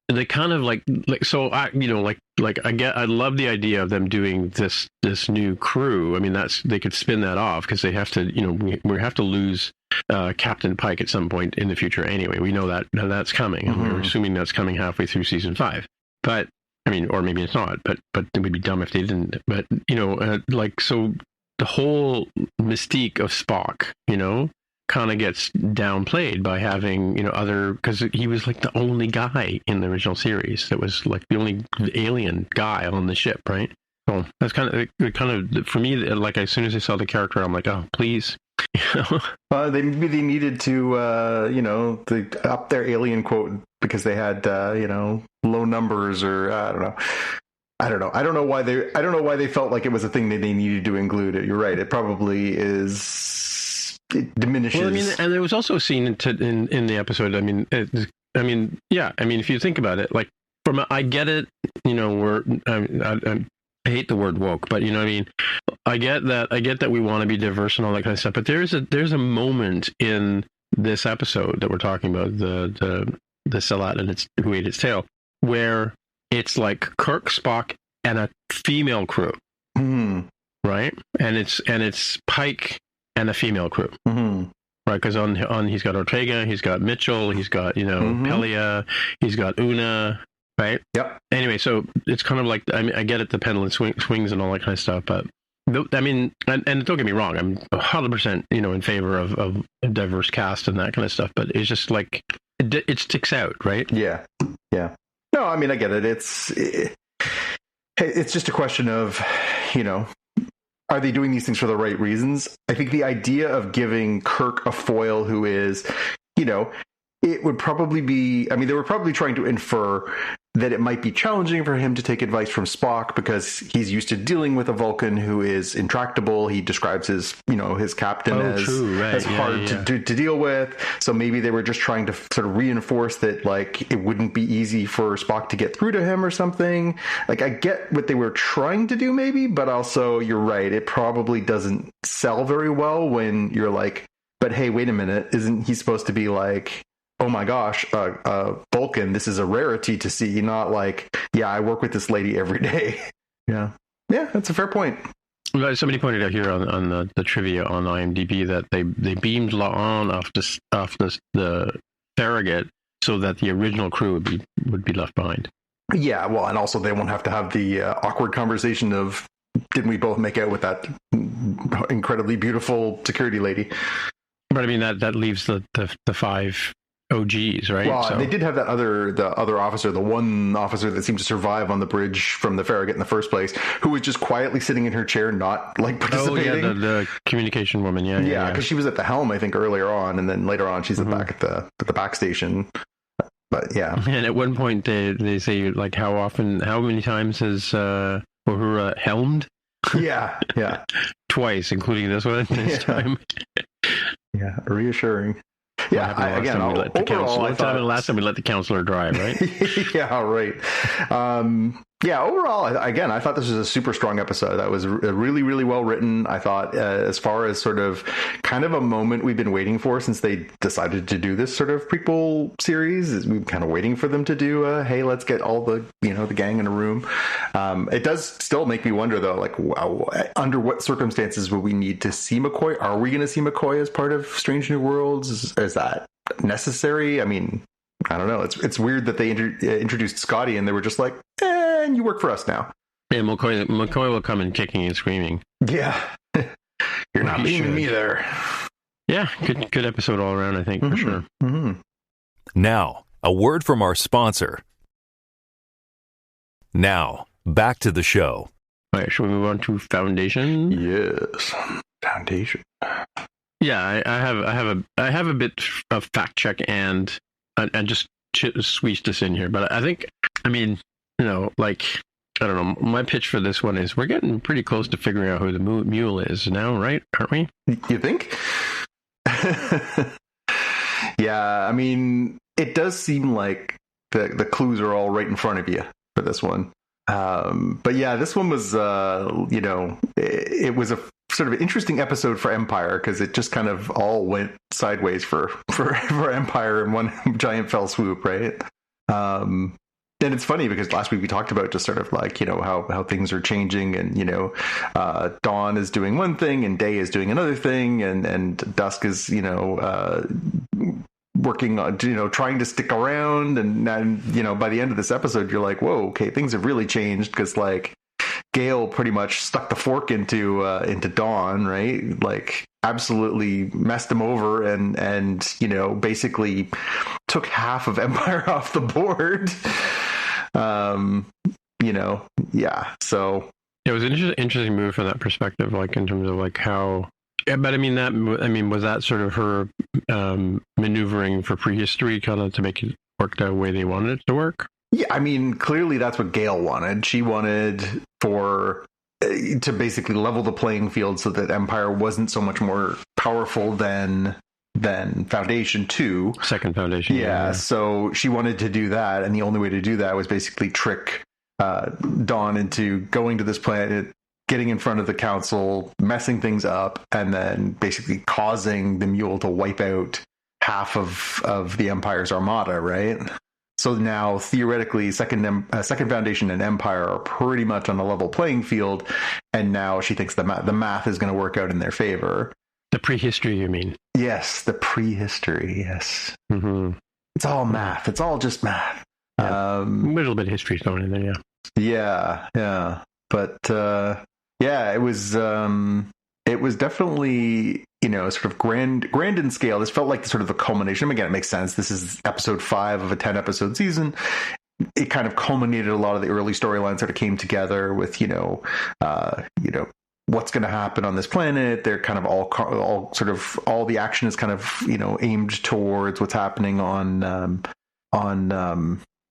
They kind of like so I I love the idea of them doing this new crew. I mean, they could spin that off because they have to, we have to lose Captain Pike at some point in the future anyway. We know that's coming, and we're assuming that's coming halfway through season 5. But I mean, or maybe it's not, but it would be dumb if they didn't. But, so the whole mystique of Spock, kind of gets downplayed by having, other, because he was like the only guy in the original series that was like the only alien guy on the ship, right? So that's kind of, for me, like as soon as I saw the character, I'm like, oh, please. They needed to, up their alien quote because they had, low numbers, or I don't know. I don't know why they felt like it was a thing that they needed to include it. You're right. It probably is. It diminishes. Well, I mean, and there was also a scene in the episode. I mean, if you think about it, like I get it. I hate the word woke, but I get that we want to be diverse and all that kind of stuff. But there's a moment in this episode that we're talking about, the Sehlat and Who Ate Its Tail, where it's like Kirk, Spock, and a female crew, right? And it's Pike and a female crew, right? Because on he's got Ortega, he's got Mitchell, he's got Pelia, he's got Una. Right. Yep. Anyway, so it's kind of like, I mean, I get it, the pendulum swings and all that kind of stuff, but I mean, and don't get me wrong, I'm 100% in favor of a diverse cast and that kind of stuff, but it's just like it sticks out, right? Yeah. No, I mean, I get it. It's just a question of, are they doing these things for the right reasons? I think the idea of giving Kirk a foil who is, it would probably be, I mean, they were probably trying to infer that it might be challenging for him to take advice from Spock because he's used to dealing with a Vulcan who is intractable. He describes his captain as hard to deal with. So maybe they were just trying to sort of reinforce that, like, it wouldn't be easy for Spock to get through to him or something. Like, I get what they were trying to do maybe, but also you're right. It probably doesn't sell very well when you're like, but hey, wait a minute. Isn't he supposed to be like, oh my gosh, Vulcan, this is a rarity to see, not like, yeah, I work with this lady every day. Yeah, that's a fair point. Somebody pointed out here on the trivia on IMDb that they beamed La'an off the Farragut so that the original crew would be left behind. Yeah, well, and also they won't have to have the awkward conversation of, didn't we both make out with that incredibly beautiful security lady? But I mean, that leaves the 5 OGs, right? Well, so they did have the other officer, the one officer that seemed to survive on the bridge from the Farragut in the first place, who was just quietly sitting in her chair, not like participating. Oh, yeah, the communication woman, yeah, because she was at the helm, I think, earlier on, and then later on she's back at the back station. But yeah. And at one point they say, like, how many times has Uhura helmed? Yeah. Twice, including this one this time. Yeah, reassuring. Yeah, last time we let the counselor drive, right? Yeah, right. Overall, again, I thought this was a super strong episode. That was really, really well written. I thought, as far as sort of kind of a moment we've been waiting for since they decided to do this sort of prequel series. We've been kind of waiting for them to do, hey, let's get all the gang in a room. It does still make me wonder, though, like, wow, under what circumstances would we need to see McCoy? Are we going to see McCoy as part of Strange New Worlds? Is that necessary? I mean, I don't know. It's weird that they introduced Scotty and they were just like, and you work for us now. Yeah, McCoy will come in kicking and screaming. Yeah. You're not leaving me there. Yeah, good episode all around, I think, for sure. Mm-hmm. Now, a word from our sponsor. Now, back to the show. All right, shall we move on to Foundation? Yes, Foundation. Yeah, I have a bit of fact check and just squeeze this in here, but I think, I mean, like, I don't know. My pitch for this one is we're getting pretty close to figuring out who the mule is now, right? Aren't we? You think? Yeah, I mean, it does seem like the clues are all right in front of you for this one. But yeah, this one was, it was a sort of interesting episode for Empire because it just kind of all went sideways for Empire in one giant fell swoop, right? And it's funny because last week we talked about just sort of like, how things are changing and, Dawn is doing one thing and Day is doing another thing and Dusk is, working on, trying to stick around. And by the end of this episode, you're like, whoa, okay, things have really changed because like Gale pretty much stuck the fork into Dawn, right? Like absolutely messed him over and basically took half of Empire off the board. Yeah. So it was an interesting move from that perspective, like in terms of like how. Yeah, but was that sort of her maneuvering for prehistory, kind of to make it work the way they wanted it to work? Yeah, I mean, clearly that's what Gale wanted. She wanted to basically level the playing field so that Empire wasn't so much more powerful than Foundation 2. Second Foundation. Yeah, so she wanted to do that, and the only way to do that was basically trick Dawn into going to this planet, getting in front of the council, messing things up, and then basically causing the mule to wipe out half of the Empire's armada, right? So now, theoretically, Second Foundation and Empire are pretty much on a level playing field, and now she thinks the math is going to work out in their favor. The prehistory, you mean? Yes, the prehistory, yes. Mm-hmm. It's all math. It's all just math. Yeah. A little bit of history thrown in there, yeah. Yeah. But, it was definitely, sort of grand in scale. This felt like sort of the culmination. Again, it makes sense. This is episode 5 of a 10-episode season. It kind of culminated a lot of the early storylines that came together with, what's going to happen on this planet. They're kind of all sort of, all the action is kind of, aimed towards what's happening on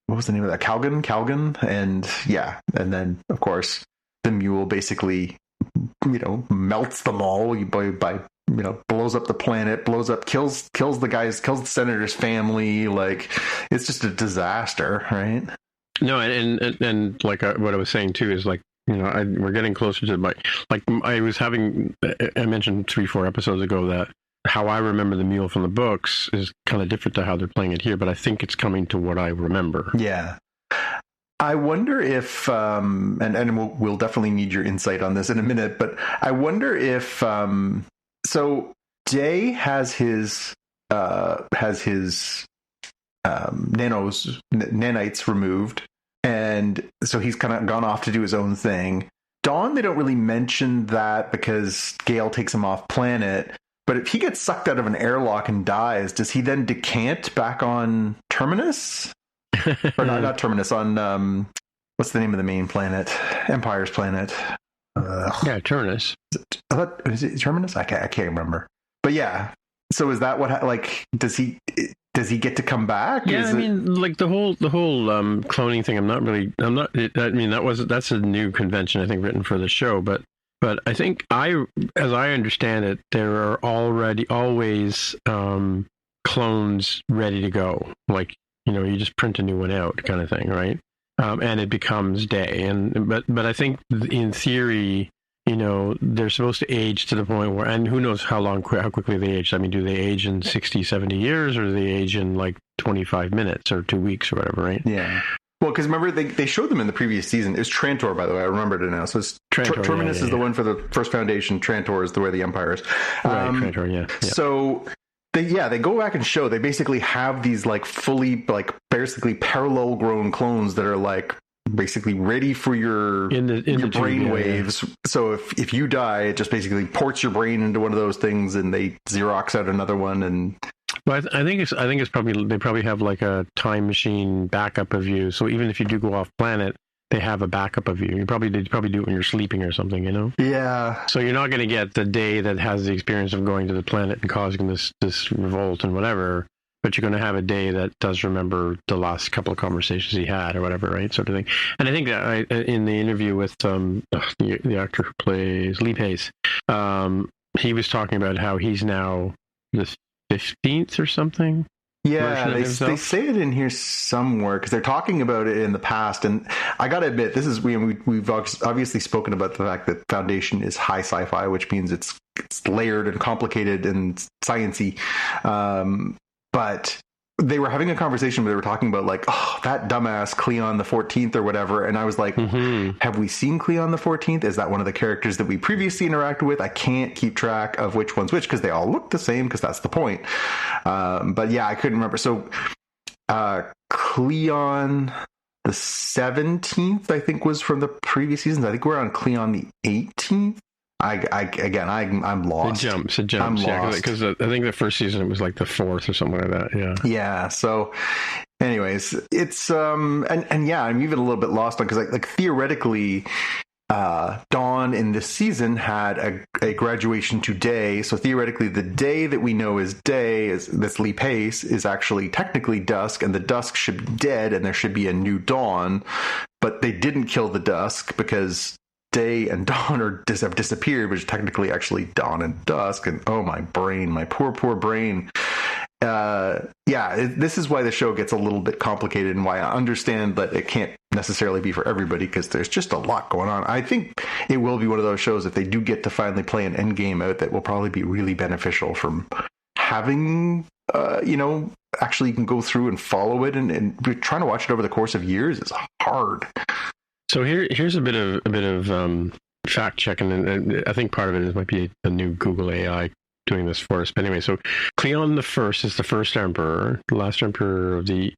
what was the name of that? Calgon. And then of course the mule basically, melts them all by blows up the planet, kills the senator's family. Like, it's just a disaster, right? No, and like what I was saying too is like, we're getting closer to I mentioned 3-4 episodes ago that how I remember the mule from the books is kind of different to how they're playing it here, but I think it's coming to what I remember. Yeah. I wonder if, and we'll definitely need your insight on this in a minute, but I wonder if, so Day has his nanites removed, and so he's kind of gone off to do his own thing. Dawn, they don't really mention that because Gale takes him off planet. But if he gets sucked out of an airlock and dies, does he then decant back on Terminus? Or not Terminus, on what's the name of the main planet? Empire's planet. Yeah, Terminus. Is it Terminus? I can't remember. But yeah. So is that what does he does he get to come back? Yeah, like the whole cloning thing. That's a new convention, I think, written for the show. But I think as I understand it, there are always clones ready to go. Like, you just print a new one out, kind of thing, right? And it becomes day. But I think in theory, they're supposed to age to the point where, and who knows how quickly they age. I mean, do they age in 60, 70 years, or do they age in like 25 minutes or 2 weeks or whatever, right? Yeah. Well, because remember, they showed them in the previous season. It was Trantor, by the way. I remembered it now. So it's Terminus is the one for the first Foundation. Trantor is the way the Empire is. Right, Trantor, yeah. So they go back and show they basically have these like fully like basically parallel grown clones that are like basically ready for your brain waves. Yeah. So if you die, it just basically ports your brain into one of those things, and they Xerox out another one. And well, I think it's probably they probably have like a time machine backup of you. So even if you do go off planet, they have a backup of you. They probably do it when you're sleeping or something, Yeah. So you're not going to get the day that has the experience of going to the planet and causing this revolt and whatever, but you're going to have a day that does remember the last couple of conversations he had or whatever, right? Sort of thing. And I think that in the interview with the actor who plays Lee Pace, he was talking about how he's now the 15th or something. Yeah, they say it in here somewhere because they're talking about it in the past, and I gotta admit, we've obviously spoken about the fact that Foundation is high sci-fi, which means it's layered and complicated and sciencey. But they were having a conversation where they were talking about like, oh, that dumbass Cleon the 14th or whatever, and I was like, Have we seen Cleon the 14th? Is that one of the characters that we previously interacted with? I can't keep track of which one's which because they all look the same, because that's the point. But yeah, I couldn't remember. So Cleon the 17th, I think, was from the previous seasons. I think we're on Cleon the 18th. I'm lost. It jumps. I'm lost. Because I think the first season it was like the 4th or something like that. Yeah. Yeah. So, anyways, it's and yeah, I'm even a little bit lost on because like theoretically, Dawn in this season had a graduation today. So theoretically, the day that we know is day is this Lee Pace is actually technically dusk, and the dusk should be dead, and there should be a new dawn. But they didn't kill the dusk because day and dawn have disappeared, which is technically actually dawn and dusk. And oh, my brain, my poor brain. This is why the show gets a little bit complicated, and why I understand that it can't necessarily be for everybody, because there's just a lot going on. I think it will be one of those shows, if they do get to finally play an end game out, that will probably be really beneficial from having actually you can go through and follow it, and trying to watch it over the course of years is hard. So here's a bit of fact checking, and I think part of it might be the new Google AI doing this for us. But anyway, so Cleon the First is the first emperor, the last emperor of the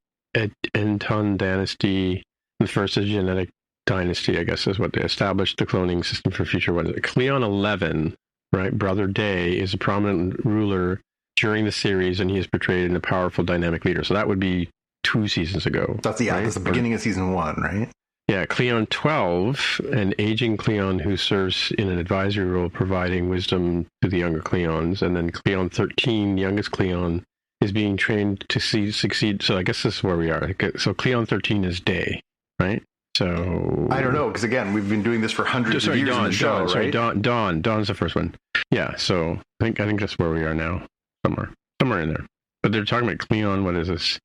Enton dynasty. The first is genetic dynasty, I guess, is what they established the cloning system for future. What is it? Cleon 11, right? Brother Day is a prominent ruler during the series, and he is portrayed in a powerful, dynamic leader. So that would be 2 seasons ago. That's the beginning of season 1, right? Yeah, Cleon 12, an aging Cleon who serves in an advisory role, providing wisdom to the younger Cleons. And then Cleon 13, youngest Cleon, is being trained to succeed. So I guess this is where we are. So Cleon 13 is Day, right? So I don't know, because again, we've been doing this for hundreds of years in the show, right? Dawn's the first one. Yeah, so I think that's where we are now, somewhere in there. But they're talking about Cleon. What is this?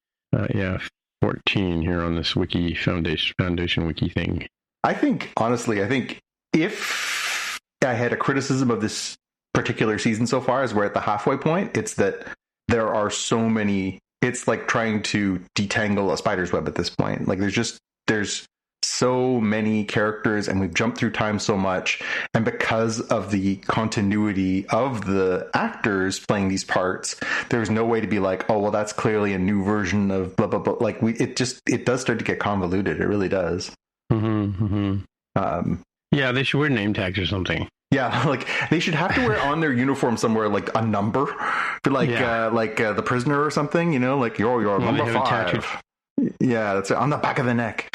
14 here on this wiki foundation wiki thing. Honestly, I think if I had a criticism of this particular season so far, as we're at the halfway point, it's that there are so many. It's like trying to detangle a spider's web at this point. Like there's so many characters, and we've jumped through time so much, and because of the continuity of the actors playing these parts, there's no way to be like, oh well, that's clearly a new version of blah blah blah. Like it does start to get convoluted. It really does. Yeah, they should wear name tags or something. Yeah, like they should have to wear on their uniform somewhere like a number, like the prisoner or something. Like you're number 5. Yeah, that's it, on the back of the neck.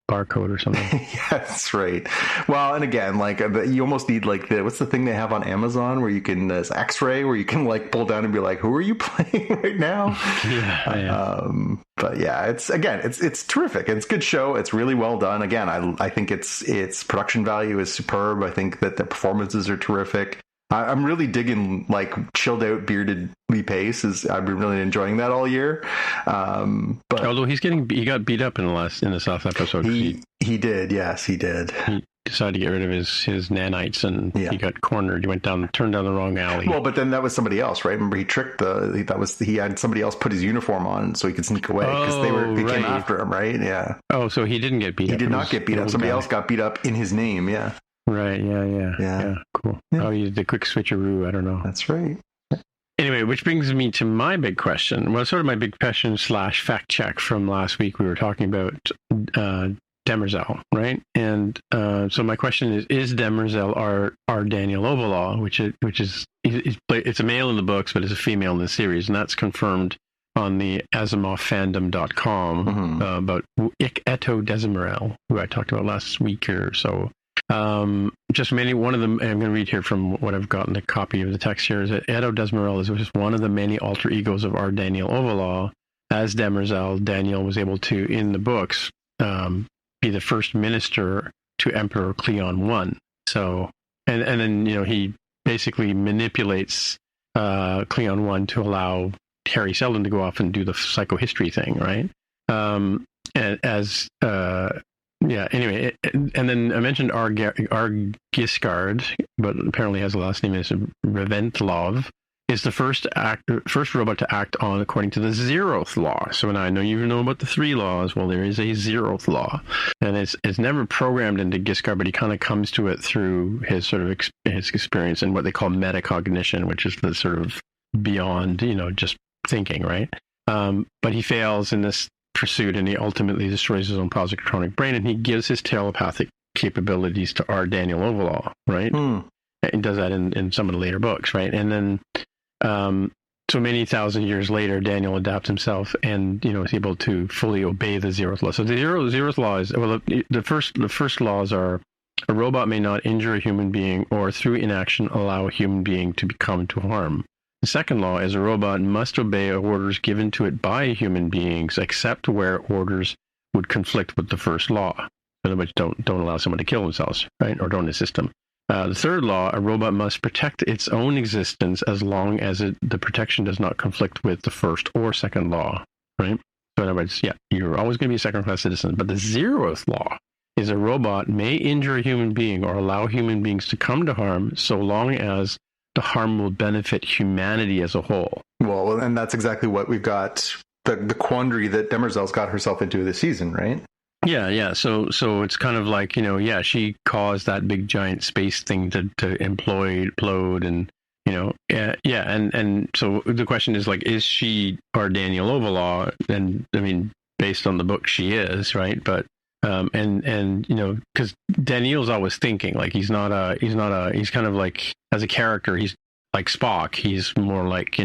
barcode or something. Yeah, that's right. Well, and again, like you almost need like what's the thing they have on Amazon where you can this X-ray where you can like pull down and be like, who are you playing right now? Yeah. But yeah, it's terrific. It's a good show. It's really well done. Again, I think its production value is superb. I think that the performances are terrific. I'm really digging like chilled out bearded Lee Pace. I've been really enjoying that all year. But although he got beat up in the last episode. He did. Yes, he did. He decided to get rid of his nanites, and he got cornered. He turned down the wrong alley. Well, but then that was somebody else, right? Remember, he tricked he had somebody else put his uniform on so he could sneak away because they came after him, right? Yeah. Oh, so he didn't get beat up. He did not get beat up. Somebody else got beat up in his name. Yeah. Right. Yeah. Cool. Yeah. Oh, you did the quick switcheroo. I don't know. That's right. Anyway, which brings me to my big question. Well, sort of my big question / fact check from last week. We were talking about Demerzel, right? And so my question is Demerzel our Daniel Ovalaw, which is it's a male in the books, but it's a female in the series, and that's confirmed on the AsimovFandom.com about Eto Desmerel, who I talked about last week or so. Just one of them, I'm going to read here from what I've gotten the copy of the text here, is that Eto Desmerel is just one of the many alter egos of our Daniel Ovalaw. As Demerzel, Daniel was able to, in the books, be the first minister to Emperor Cleon I. So, and then, he basically manipulates Cleon I to allow Harry Seldon to go off and do the psychohistory thing, right? Anyway, and then I mentioned Argisgard, but apparently has a last name is Reventlov, is the first robot to act on according to the zeroth law. So now I know you know about the 3 laws. Well, there is a zeroth law, and it's never programmed into Giscard, but he kind of comes to it through his sort of his experience and what they call metacognition, which is the sort of beyond just thinking, right? But he fails in this pursuit, and he ultimately destroys his own positronic brain, and he gives his telepathic capabilities to our Daniel Ovalaw, right? And does that in some of the later books, right? And then so many thousand years later, Daniel adapts himself and is able to fully obey the zeroth law. So the zeroth law is, well, the first laws are: a robot may not injure a human being or through inaction allow a human being to become to harm. The second law is a robot must obey orders given to it by human beings, except where orders would conflict with the first law. In other words, don't allow someone to kill themselves, right? Or don't assist them. The third law, a robot must protect its own existence as long as the protection does not conflict with the first or second law, right? So in other words, you're always going to be a second-class citizen. But the zeroth law is a robot may injure a human being or allow human beings to come to harm so long as the harm will benefit humanity as a whole. Well, and that's exactly what we've got, the quandary that Demerzel's got herself into this season, right? Yeah. So it's kind of like, she caused that big giant space thing to implode and, and so the question is like, is she our Daniel Ovalaw? And I mean, based on the book, she is, right? But because Daniel's always thinking, like he's kind of like, as a character, he's like Spock. He's more like,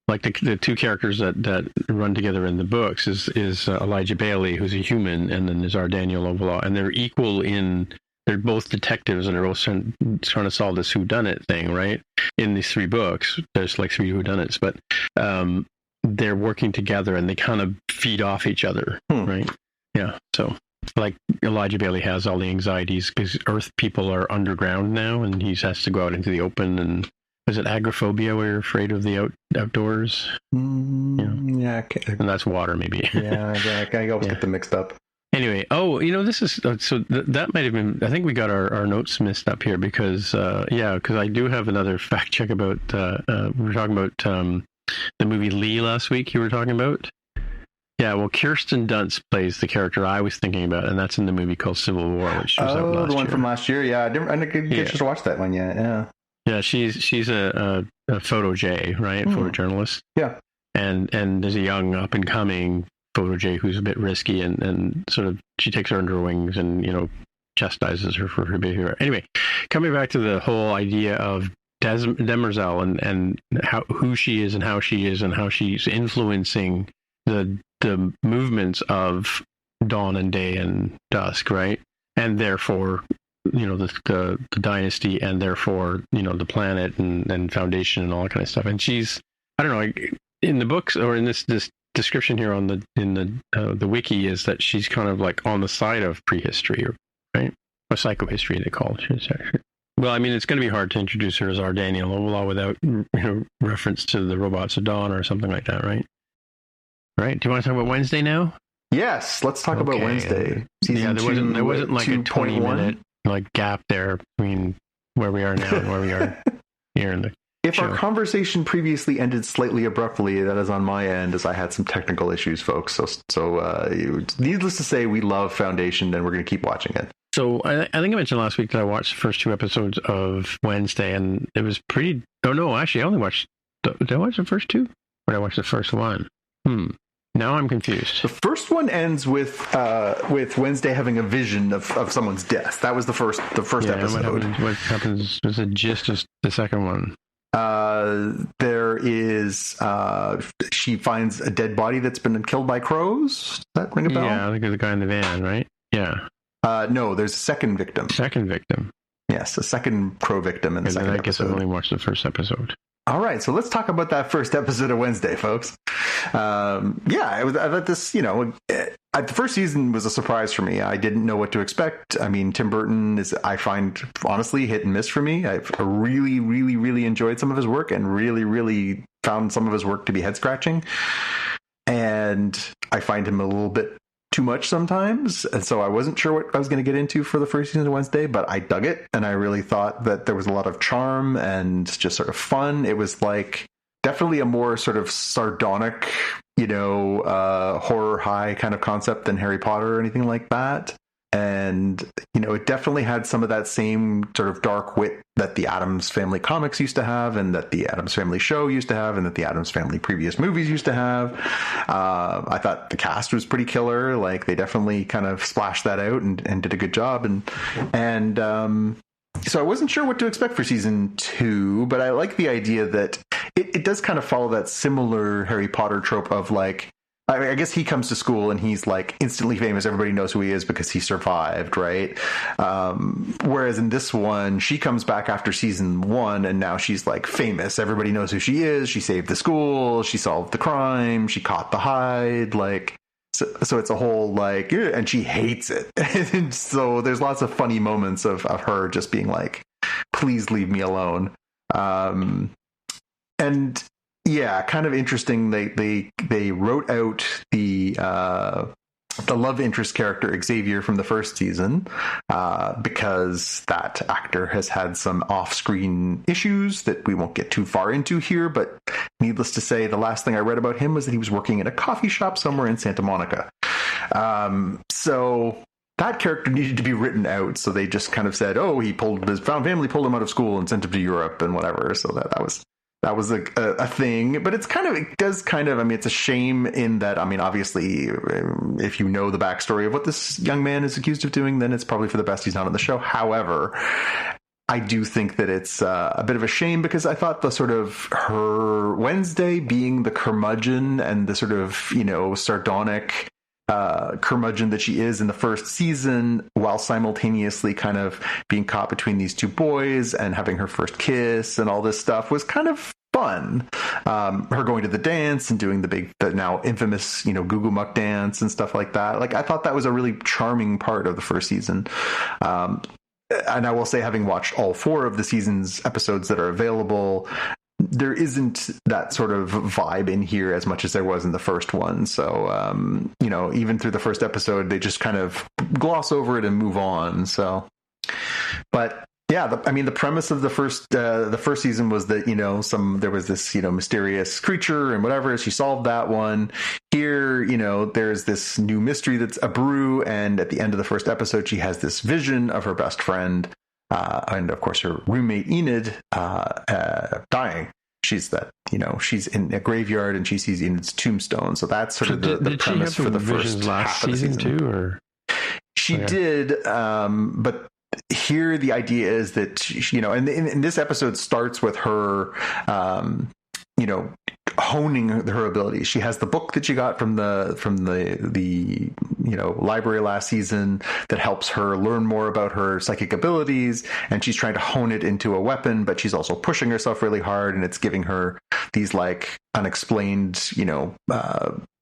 like the 2 characters that run together in the books is Elijah Bailey, who's a human, and then there's our Daniel Ovalaw, and they're equal they're both detectives and they're both trying to solve this whodunit thing, right? In these 3 books, there's like 3 whodunits, but they're working together and they kind of feed off each other, right? Yeah, so like Elijah Bailey has all the anxieties because Earth people are underground now, and he has to go out into the open. And is it agoraphobia, where you're afraid of the outdoors? Yeah, and that's water, maybe. Yeah, I always get them mixed up. Anyway, this is that might have been. I think we got our notes mixed up here because I do have another fact check about. We were talking about the movie Lee last week. You were talking about. Yeah, well, Kirsten Dunst plays the character I was thinking about, and that's in the movie called Civil War, which was out last year. The one from last year. Yeah, I didn't get to watch that one yet. Yeah. Yeah, she's a photo J, right? Photojournalist. Yeah. And there's a young up and coming photo J who's a bit risky, and sort of she takes her under her wings and chastises her for her behavior. Anyway, coming back to the whole idea of Demerzel and who she is and how she is and how she's influencing the movements of dawn and day and dusk, right? And therefore, the dynasty, and therefore, the planet and foundation and all that kind of stuff. And she's, I don't know, in the books or in this description here in the wiki, is that she's kind of like on the side of prehistory, right? Or psychohistory, they call it. Well, I mean, it's going to be hard to introduce her as our Daniel Oval without reference to the Robots of Dawn or something like that, right? Right. Do you want to talk about Wednesday now? Yes, let's talk about Wednesday. Season there wasn't like a 20-minute like gap there between where we are now and where we are here in the If show. Our conversation previously ended slightly abruptly, that is on my end, as I had some technical issues, folks. So needless to say, we love Foundation, and we're going to keep watching it. So I think I mentioned last week that I watched the first 2 episodes of Wednesday, and it was pretty... Oh, no, actually, I only watched... Did I watch the first 2? Or did I watch the first one? Now I'm confused. The first one ends with Wednesday having a vision of someone's death. That was the first episode. What happens was the gist of the second one. There is she finds a dead body that's been killed by crows. Does that ring a bell? Yeah, I think it's the guy in the van, right? Yeah. No, there's a second victim. Yes, a second crow victim in the second episode. I guess I've only watched the first episode. All right, so let's talk about that first episode of Wednesday, folks. I thought this, the first season was a surprise for me. I didn't know what to expect. I mean, Tim Burton is, I find, honestly, hit and miss for me. I've really, really, really enjoyed some of his work and really, really found some of his work to be head-scratching. And I find him a little bit too much sometimes, and so I wasn't sure what I was going to get into for the first season of Wednesday, but I dug it, and I really thought that there was a lot of charm and just sort of fun. It was like definitely a more sort of sardonic, horror high kind of concept than Harry Potter or anything like that. And, it definitely had some of that same sort of dark wit that the Addams Family comics used to have, and that the Addams Family show used to have, and that the Addams Family previous movies used to have. I thought the cast was pretty killer. Like, they definitely kind of splashed that out and did a good job. And so I wasn't sure what to expect for season 2, but I like the idea that it does kind of follow that similar Harry Potter trope of like, I guess he comes to school and he's like instantly famous. Everybody knows who he is because he survived, right? Whereas in this one, she comes back after season 1 and now she's like famous. Everybody knows who she is. She saved the school. She solved the crime. She caught the Hyde. Like, so it's a whole like, and she hates it. And so there's lots of funny moments of her just being like, please leave me alone. And yeah, kind of interesting. They wrote out the love interest character Xavier from the first season because that actor has had some off-screen issues that we won't get too far into here. But needless to say, the last thing I read about him was that he was working in a coffee shop somewhere in Santa Monica. So that character needed to be written out. So they just kind of said, "Oh, his found family pulled him out of school and sent him to Europe and whatever." So that was a thing, but it's a shame in that, I mean, obviously, if you know the backstory of what this young man is accused of doing, then it's probably for the best he's not on the show. However, I do think that it's a bit of a shame because I thought the sort of her Wednesday being the curmudgeon and the sort of, sardonic curmudgeon that she is in the first season, while simultaneously kind of being caught between these two boys and having her first kiss and all this stuff was kind of fun. Her going to the dance and doing the now infamous, Goo Goo Muck dance and stuff like that. Like, I thought that was a really charming part of the first season. And I will say, having watched all 4 of the season's episodes that are available, there isn't that sort of vibe in here as much as there was in the first one. So, even through the first episode, they just kind of gloss over it and move on. So, but yeah, the premise of the first season was that, there was this, mysterious creature and whatever. She solved that one. Here, there's this new mystery that's a brew. And at the end of the first episode, she has this vision of her best friend. And of course, her roommate Enid dying. She's in a graveyard and she sees Enid's tombstone. So that's sort of the premise for the first half of the season. Too, or she did, but here the idea is that and this episode starts with her, honing her abilities. She has the book that she got from the library last season that helps her learn more about her psychic abilities, and she's trying to hone it into a weapon, but she's also pushing herself really hard, and it's giving her these like unexplained,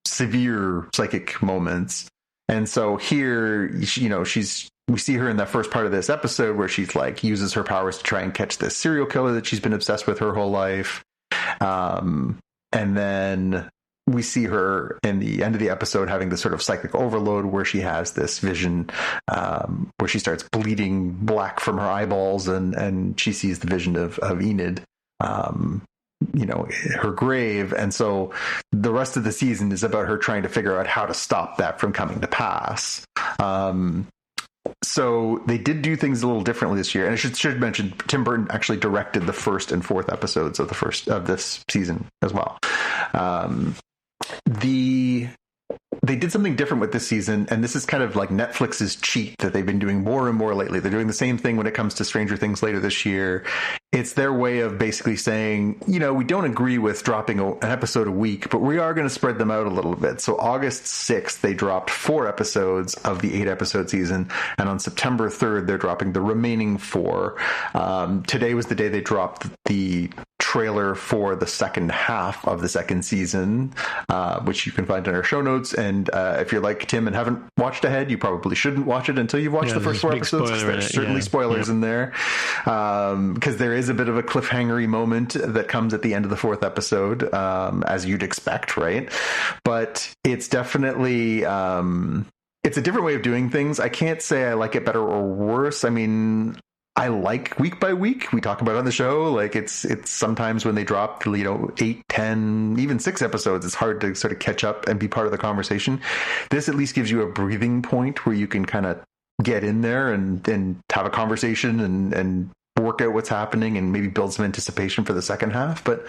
severe psychic moments. And so here, we see her in that first part of this episode where she's like uses her powers to try and catch this serial killer that she's been obsessed with her whole life. And then we see her in the end of the episode having this sort of psychic overload where she has this vision where she starts bleeding black from her eyeballs, and she sees the vision of Enid, her grave. And so the rest of the season is about her trying to figure out how to stop that from coming to pass. So they did do things a little differently this year, and I should mention Tim Burton actually directed the first and fourth episodes of this season as well. They did something different with this season, and this is kind of like Netflix's cheat that they've been doing more and more lately. They're doing the same thing when it comes to Stranger Things later this year. It's their way of basically saying, we don't agree with dropping an episode a week, but we are going to spread them out a little bit. So August 6th, they dropped 4 episodes of the 8-episode season, and on September 3rd, they're dropping the remaining 4. Today was the day they dropped the trailer for the second half of the second season, which you can find in our show notes. And if you're like Tim and haven't watched ahead, you probably shouldn't watch it until you've watched the first 4 episodes. There's certainly spoilers in there, because there is a bit of a cliffhangery moment that comes at the end of the 4th episode, as you'd expect, right? But it's definitely it's a different way of doing things. I can't say I like it better or worse. I mean, I like week by week. We talk about it on the show. Like it's sometimes when they drop, 8, 10, even 6 episodes, it's hard to sort of catch up and be part of the conversation. This at least gives you a breathing point where you can kind of get in there and have a conversation and work out what's happening and maybe build some anticipation for the second half. But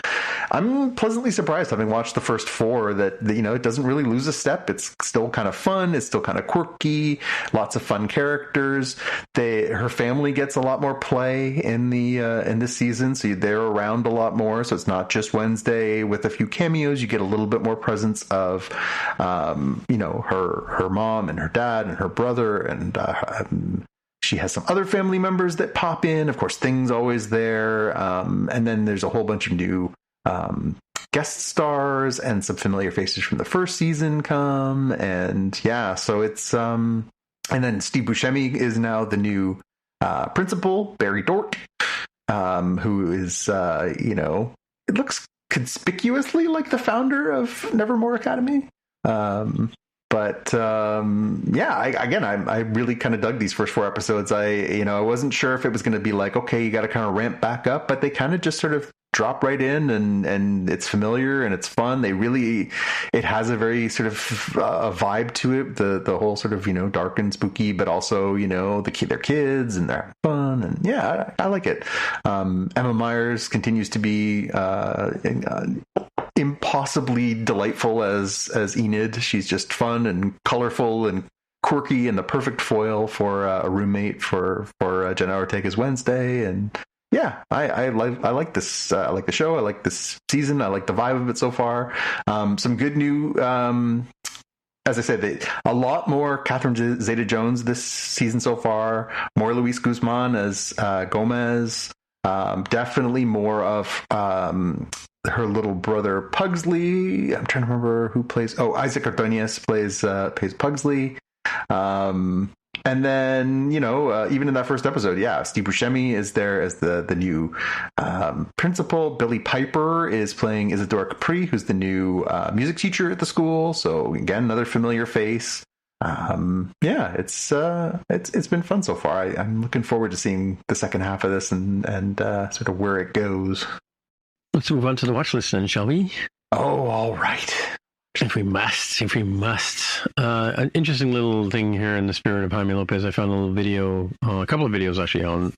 I'm pleasantly surprised, having watched the first 4, that it doesn't really lose a step. It's still kind of fun. It's still kind of quirky. Lots of fun characters. Her family gets a lot more play in this season, so they're around a lot more. So it's not just Wednesday with a few cameos. You get a little bit more presence of her mom and her dad and her brother, and she has some other family members that pop in. Of course, Thing's always there. And then there's a whole bunch of new guest stars, and some familiar faces from the first season come. And yeah, so it's... and then Steve Buscemi is now the new principal, Barry Dort, who is, it looks conspicuously like the founder of Nevermore Academy. But I really kind of dug these first 4 episodes. I wasn't sure if it was going to be like, okay, you got to kind of ramp back up, but they kind of just sort of drop right in, and it's familiar and it's fun. It has a very sort of a vibe to it. The whole sort of, dark and spooky, but also, they're kids and they're having fun, and yeah, I like it. Emma Myers continues to be, impossibly delightful as Enid. She's just fun and colorful and quirky, and the perfect foil for a roommate for Jenna Ortega's Wednesday. And yeah, I like this. I like the show. I like this season. I like the vibe of it so far. Some good new, as I said, a lot more Catherine Zeta-Jones this season so far. More Luis Guzman as Gomez. Definitely more of her little brother Pugsley. I'm trying to remember who plays. Oh, Isaac Ordonez plays Pugsley. And then, even in that first episode, yeah, Steve Buscemi is there as the new principal. Billy Piper is playing Isadora Capri, who's the new music teacher at the school. So again, another familiar face. It's been fun so far. I'm looking forward to seeing the second half of this and sort of where it goes. Let's move on to the watch list then, shall we? Oh, all right. If we must. An interesting little thing here in the spirit of Jaime Lopez. I found a little video, a couple of videos actually on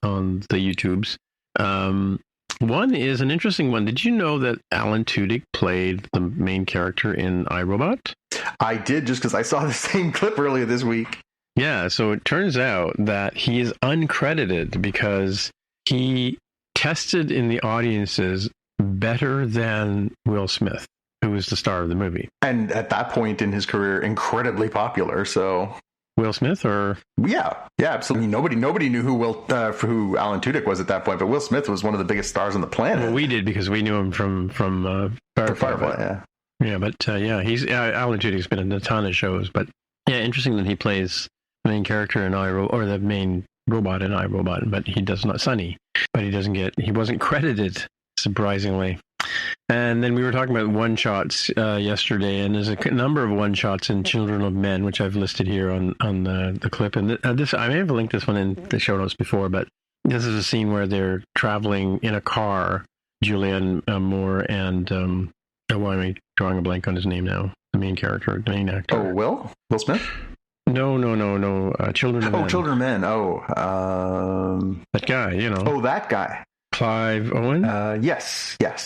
the YouTubes. One is an interesting one. Did you know that Alan Tudyk played the main character in iRobot? I did, just because I saw the same clip earlier this week. Yeah, so it turns out that he is uncredited because he tested in the audiences better than Will Smith. who was the star of the movie. And at that point in his career, incredibly popular. So Will Smith, or yeah, absolutely. Nobody knew who Alan Tudyk was at that point, but Will Smith was one of the biggest stars on the planet. well, we did because we knew him from Firefly. He's Alan Tudyk's been in a ton of shows, but yeah, interesting that he plays the main character in or the main robot in iRobot, but he does not Sonny, but he wasn't credited, surprisingly. And then we were talking about one-shots yesterday, and there's a number of one-shots in Children of Men, which I've listed here on the clip. And this, I may have linked this one in the show notes before, but this is a scene where they're traveling in a car, Julianne Moore and, why am I drawing a blank on his name now? The main character, the main actor. Oh, Will Smith? No. Children of Men. Oh, Children of Men. That guy, you know. Oh, that guy. Clive Owen? Yes. Yep.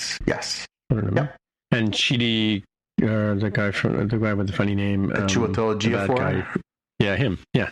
And Chidi, the guy with the funny name. Chiwetel Ejiofor? Yeah, him. Yeah.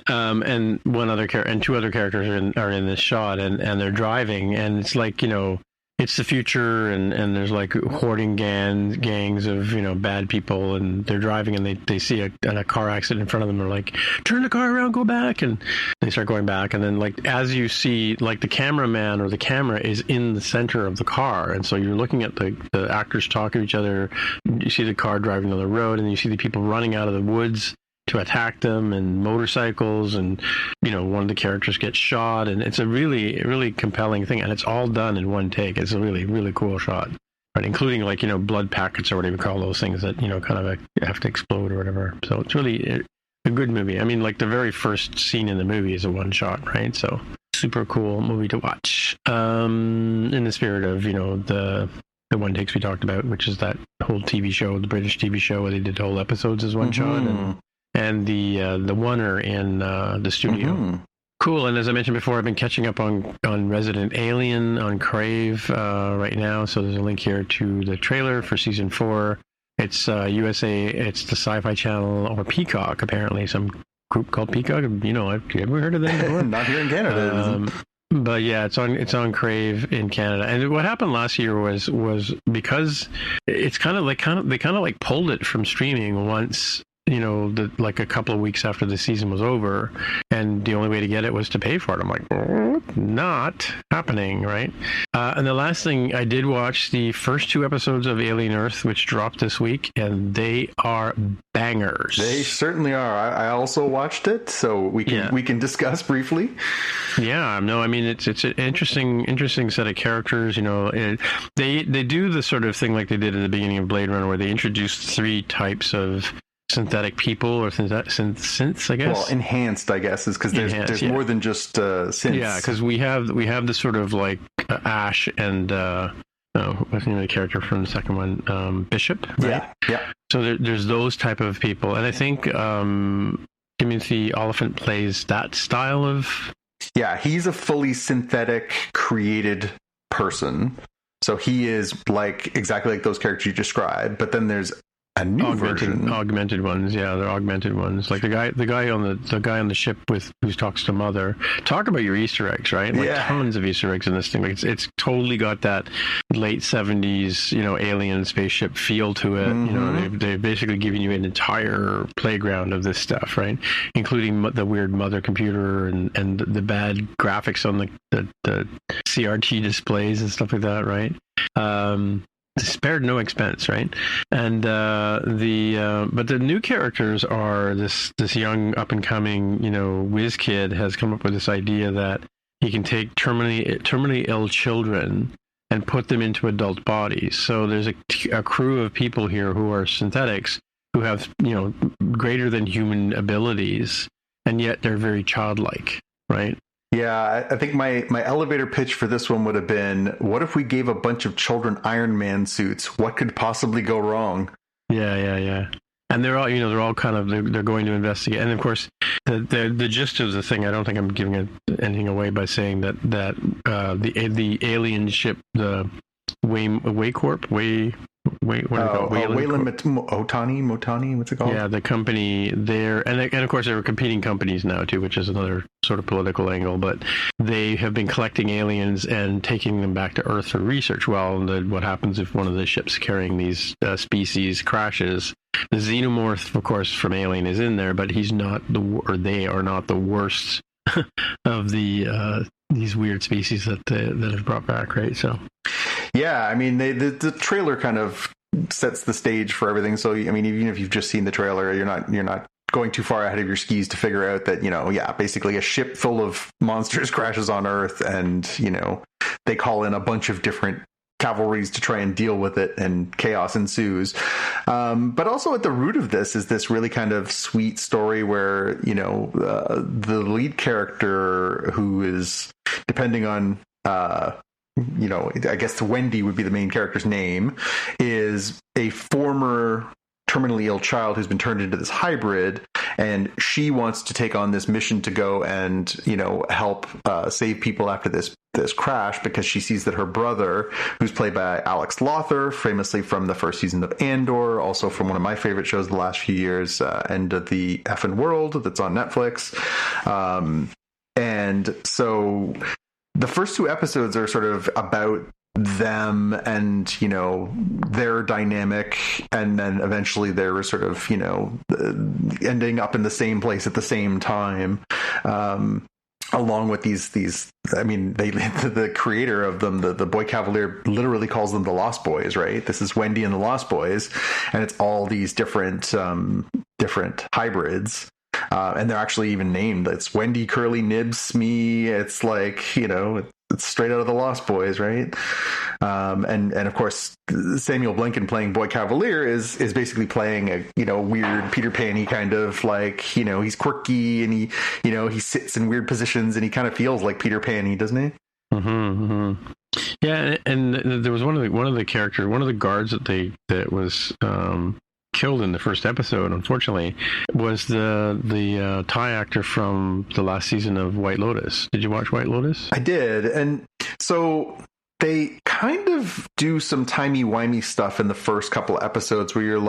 And one other and two other characters are in this shot, and they're driving, and it's like, you know, it's the future, and there's like hoarding gangs of, you know, bad people, and they're driving, and they see a car accident in front of them. They're like, turn the car around, go back, and they start going back, and then like as you see, like the cameraman or the camera is in the center of the car, and so you're looking at the actors talking to each other. You see the car driving down the road, and you see the people running out of the woods to attack them, and motorcycles, and, you know, one of the characters gets shot, and it's a really, really compelling thing, and it's all done in one take. It's a really, really cool shot, right? Including, like, you know, blood packets or whatever you call those things that, you know, kind of have to explode or whatever. So it's really a good movie. I mean, like, the very first scene in the movie is a one shot, right? So super cool movie to watch. In the spirit of, you know, the one takes we talked about, which is that whole TV show, the British TV show where they did whole episodes as one shot, and the oneer in the studio. Cool. And as I mentioned before, I've been catching up on Resident Alien on Crave right now. So there's a link here to the trailer for season 4. It's USA. It's the Sci-Fi Channel, or Peacock, apparently. Some group called Peacock. You know, have you ever heard of them before? Not here in Canada. But yeah, it's on Crave in Canada. And what happened last year was because it's kind of like pulled it from streaming once, you know, like a couple of weeks after the season was over, and the only way to get it was to pay for it. I'm like, not happening, right? And the last thing, I did watch the first 2 episodes of Alien Earth, which dropped this week, and they are bangers. They certainly are. I also watched it, so we can discuss briefly. Yeah, no, I mean, it's an interesting set of characters. You know, they do the sort of thing like they did at the beginning of Blade Runner, where they introduced 3 types of synthetic people, or synths, I guess. Well, enhanced, I guess, is because there's more than just synths. Yeah, because we have the sort of like Ash and what's the name of the character from the second one? Bishop, right? Yeah. So there's those type of people, and I think Timothy Oliphant plays that style of. Yeah, he's a fully synthetic created person. So he is like exactly like those characters you described, but then there's a new augmented ones. Yeah, they're augmented ones. Like the guy on the ship who talks to Mother. Talk about your Easter eggs, right? Like tons of Easter eggs in this thing. Like it's totally got that late 70s, you know, alien spaceship feel to it. You know, they've basically given you an entire playground of this stuff, right? Including the weird Mother computer and the bad graphics on the CRT displays and stuff like that, right? Spared no expense, right? And but the new characters are this young up and coming, you know, whiz kid has come up with this idea that he can take terminally ill children and put them into adult bodies. So there's a crew of people here who are synthetics who have, you know, greater than human abilities, and yet they're very childlike, right? Yeah, I think my elevator pitch for this one would have been, what if we gave a bunch of children Iron Man suits? What could possibly go wrong? Yeah. And they're all kind of, they're going to investigate. And of course, the gist of the thing, I don't think I'm giving anything away by saying that the alien ship, the Wait, what do they call it? Motani, what's it called? Yeah, the company there, and of course there were competing companies now too, which is another sort of political angle. But they have been collecting aliens and taking them back to Earth for research. Well, what happens if one of the ships carrying these species crashes? The xenomorph, of course, from Alien is in there, but they are not the worst of the these weird species that have brought back, right? So, yeah, I mean, the trailer kind of sets the stage for everything. So, I mean, even if you've just seen the trailer, you're not going too far ahead of your skis to figure out that, basically a ship full of monsters crashes on Earth, and they call in a bunch of different cavalries to try and deal with it, and chaos ensues. But also at the root of this is this really kind of sweet story where, the lead character, who is, depending on, I guess Wendy would be the main character's name, is a former terminally ill child who's been turned into this hybrid, and she wants to take on this mission to go and help save people after this crash, because she sees that her brother, who's played by Alex Lothar, famously from the first season of Andor, also from one of my favorite shows the last few years, End of the Effin' World, that's on Netflix. And so the first two episodes are sort of about them and their dynamic, and then eventually they're sort of ending up in the same place at the same time, along with these I mean, the creator of them, the Boy Cavalier, literally calls them the Lost Boys, right? This is Wendy and the Lost Boys, and it's all these different hybrids. And they're actually even named. It's Wendy, Curly, Nibs, Smee. It's like, it's straight out of the Lost Boys, right? And of course, Samuel Blinken playing Boy Cavalier is basically playing a weird Peter Pan-y kind of, like, he's quirky, and he sits in weird positions, and he kind of feels like Peter Pan-y, doesn't he? Mm-hmm, mm-hmm. Yeah, and there was one of the guards that was killed in the first episode, unfortunately, was the Thai actor from the last season of White Lotus. Did you watch White Lotus? I did. And so they kind of do some timey-wimey stuff in the first couple of episodes where you're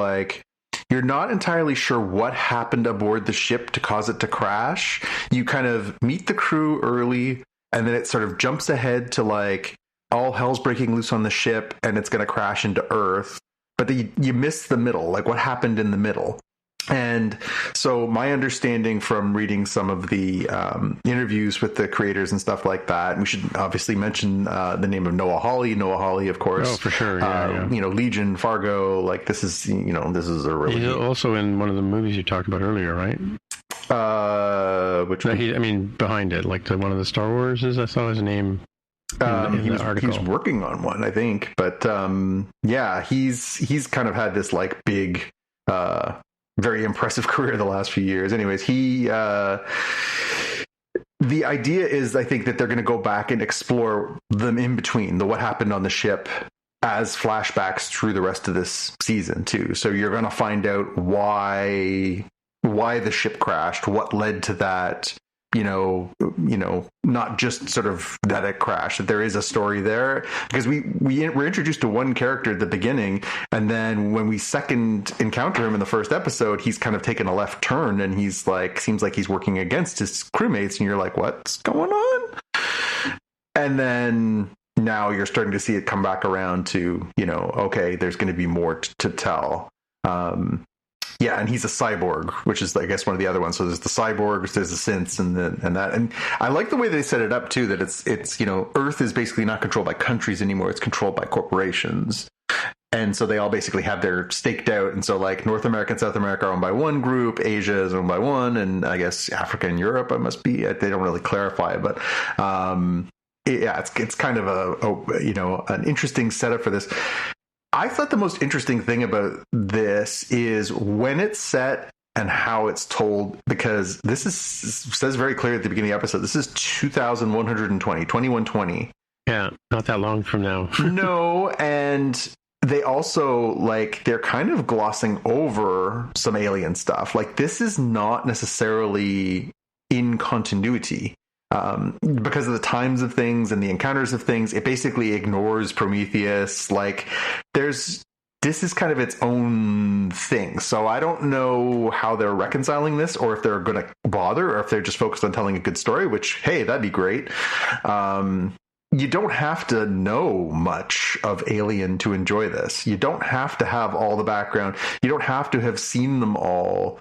not entirely sure what happened aboard the ship to cause it to crash. You kind of meet the crew early, and then it sort of jumps ahead to like all hell's breaking loose on the ship and it's going to crash into Earth. But you miss the middle, like what happened in the middle. And so my understanding from reading some of the interviews with the creators and stuff like that, and we should obviously mention the name of Noah Hawley. Noah Hawley, of course. Oh, for sure. Yeah. Legion, Fargo, like this is a really... He's also in one of the movies you talked about earlier, right? Which one? Behind it, like one of the Star Wars I saw his name. He was working on one, I think, but he's kind of had this like big, very impressive career the last few years. Anyways, the idea is, I think, that they're going to go back and explore them in between what happened on the ship as flashbacks through the rest of this season too. So you're going to find out why the ship crashed, what led to that. Not just sort of that it crashed, that there is a story there, because we're introduced to one character at the beginning, and then when we second encounter him in the first episode, he's kind of taken a left turn, and he's like, seems like he's working against his crewmates, and you're like, what's going on? And then now you're starting to see it come back around to, okay, there's going to be more to tell. Yeah, and he's a cyborg, which is, I guess, one of the other ones. So there's the cyborgs, there's the synths, and I like the way they set it up too. That it's Earth is basically not controlled by countries anymore; it's controlled by corporations, and so they all basically have their staked out. And so, like, North America and South America are owned by one group, Asia is owned by one, and I guess Africa and Europe they don't really clarify, but it's kind of an interesting setup for this. I thought the most interesting thing about this is when it's set and how it's told, because says very clearly at the beginning of the episode, this is 2120. Yeah, not that long from now. No, and they also, like, they're kind of glossing over some alien stuff. Like, this is not necessarily in continuity. Because of the times of things and the encounters of things, it basically ignores Prometheus. Like, there's this is kind of its own thing. So I don't know how they're reconciling this, or if they're going to bother, or if they're just focused on telling a good story, which, hey, that'd be great. You don't have to know much of Alien to enjoy this. You don't have to have all the background. You don't have to have seen them all.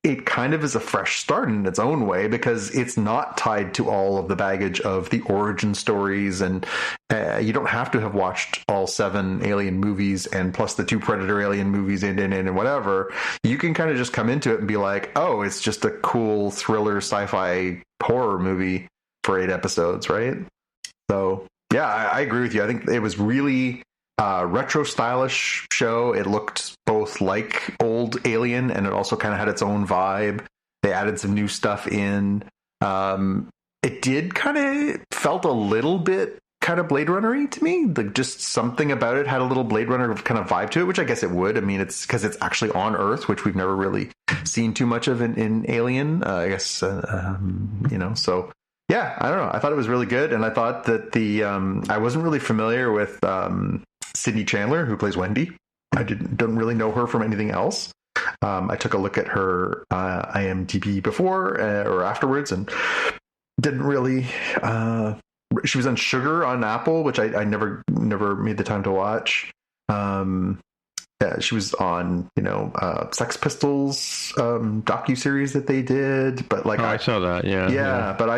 It kind of is a fresh start in its own way, because it's not tied to all of the baggage of the origin stories, and you don't have to have watched all 7 Alien movies and plus the 2 Predator Alien movies and whatever. You can kind of just come into it and be like, oh, it's just a cool thriller sci-fi horror movie for 8 episodes, right? So yeah, I agree with you. I think it was really retro stylish show. It looked both like old Alien, and it also kind of had its own vibe. They added some new stuff in. It did kind of felt a little bit kind of Blade Runner-y to me. Like, just something about it had a little Blade Runner kind of vibe to it, which I guess it would. I mean, it's because it's actually on Earth, which we've never really seen too much of in Alien, I guess. So yeah, I don't know. I thought it was really good, and I thought that I wasn't really familiar with Sydney Chandler, who plays Wendy. I don't really know her from anything else. I took a look at her IMDb before or afterwards, and didn't really. She was on Sugar on Apple, which I never made the time to watch. Yeah, she was on, Sex Pistols docuseries that they did, but like I saw that, yeah. But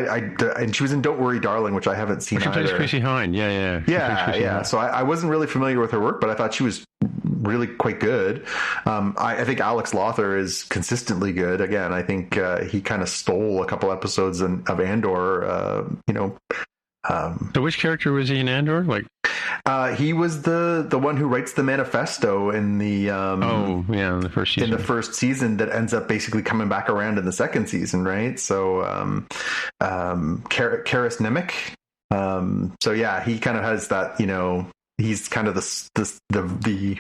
and she was in Don't Worry, Darling, which I haven't seen either. She plays Chrissy Hine, yeah. So I wasn't really familiar with her work, but I thought she was really quite good. I think Alex Lothar is consistently good. Again, I think he kind of stole a couple episodes of Andor. So which character was he in Andor? He was the one who writes the manifesto in the in the first season. In the first season, that ends up basically coming back around in the second season, right? So Karis Nemec. So yeah, he kind of has that. He's kind of the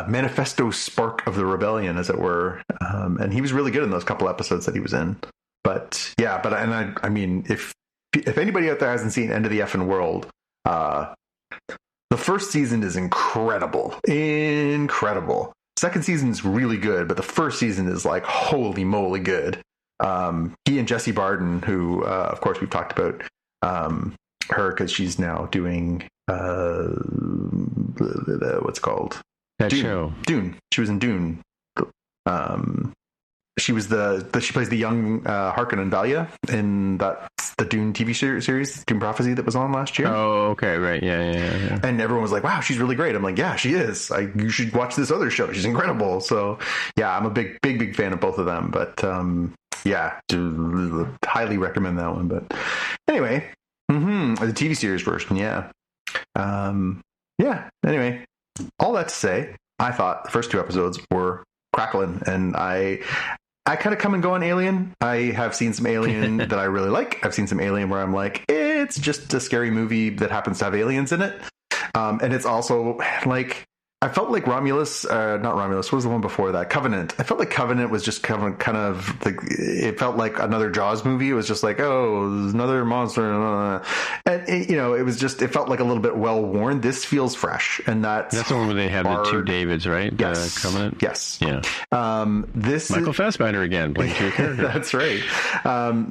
manifesto spark of the rebellion, as it were. And he was really good in those couple episodes that he was in. But yeah, I mean, if anybody out there hasn't seen End of the Effing World, the first season is incredible. Second season is really good, but the first season is like holy moly good. He and Jessie Barden, who of course we've talked about her because she's now doing what's it called? That Dune. show. Dune. She was in Dune. She was she plays the young Harkonnen Valia in the Dune TV series, Dune Prophecy, that was on last year. Oh, okay, right, yeah. And everyone was like, "Wow, she's really great." I'm like, "Yeah, she is. You should watch this other show. She's incredible." So, yeah, I'm a big fan of both of them. But yeah, highly recommend that one. But anyway, the TV series version, yeah. Anyway, all that to say, I thought the first 2 episodes were crackling, and I kind of come and go on Alien. I have seen some Alien that I really like. I've seen some Alien where I'm like, it's just a scary movie that happens to have aliens in it. And it's also like, I felt like not Romulus, what was the one before that? Covenant. I felt like Covenant was just kind of like, it felt like another Jaws movie. It was just like, oh, there's another monster. And it felt like a little bit well worn. This feels fresh. And that's the one where they have the 2 Davids, right? Yes. Covenant? Yes. Yeah. This Michael Fassbender again, playing 2 characters. That's right.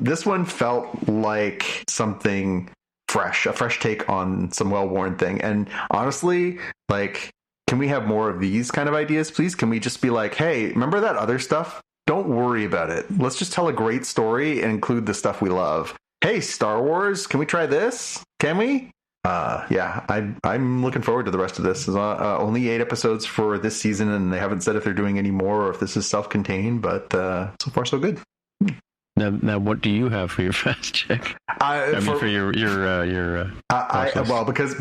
This one felt like something fresh, a fresh take on some well-worn thing. And honestly, like, can we have more of these kind of ideas, please? Can we just be like, hey, remember that other stuff? Don't worry about it. Let's just tell a great story and include the stuff we love. Hey, Star Wars, can we try this? Can we? Yeah, I'm looking forward to the rest of this. There's only 8 episodes for this season, and they haven't said if they're doing any more or if this is self-contained, but so far so good. Now, what do you have for your fast check? For your well, because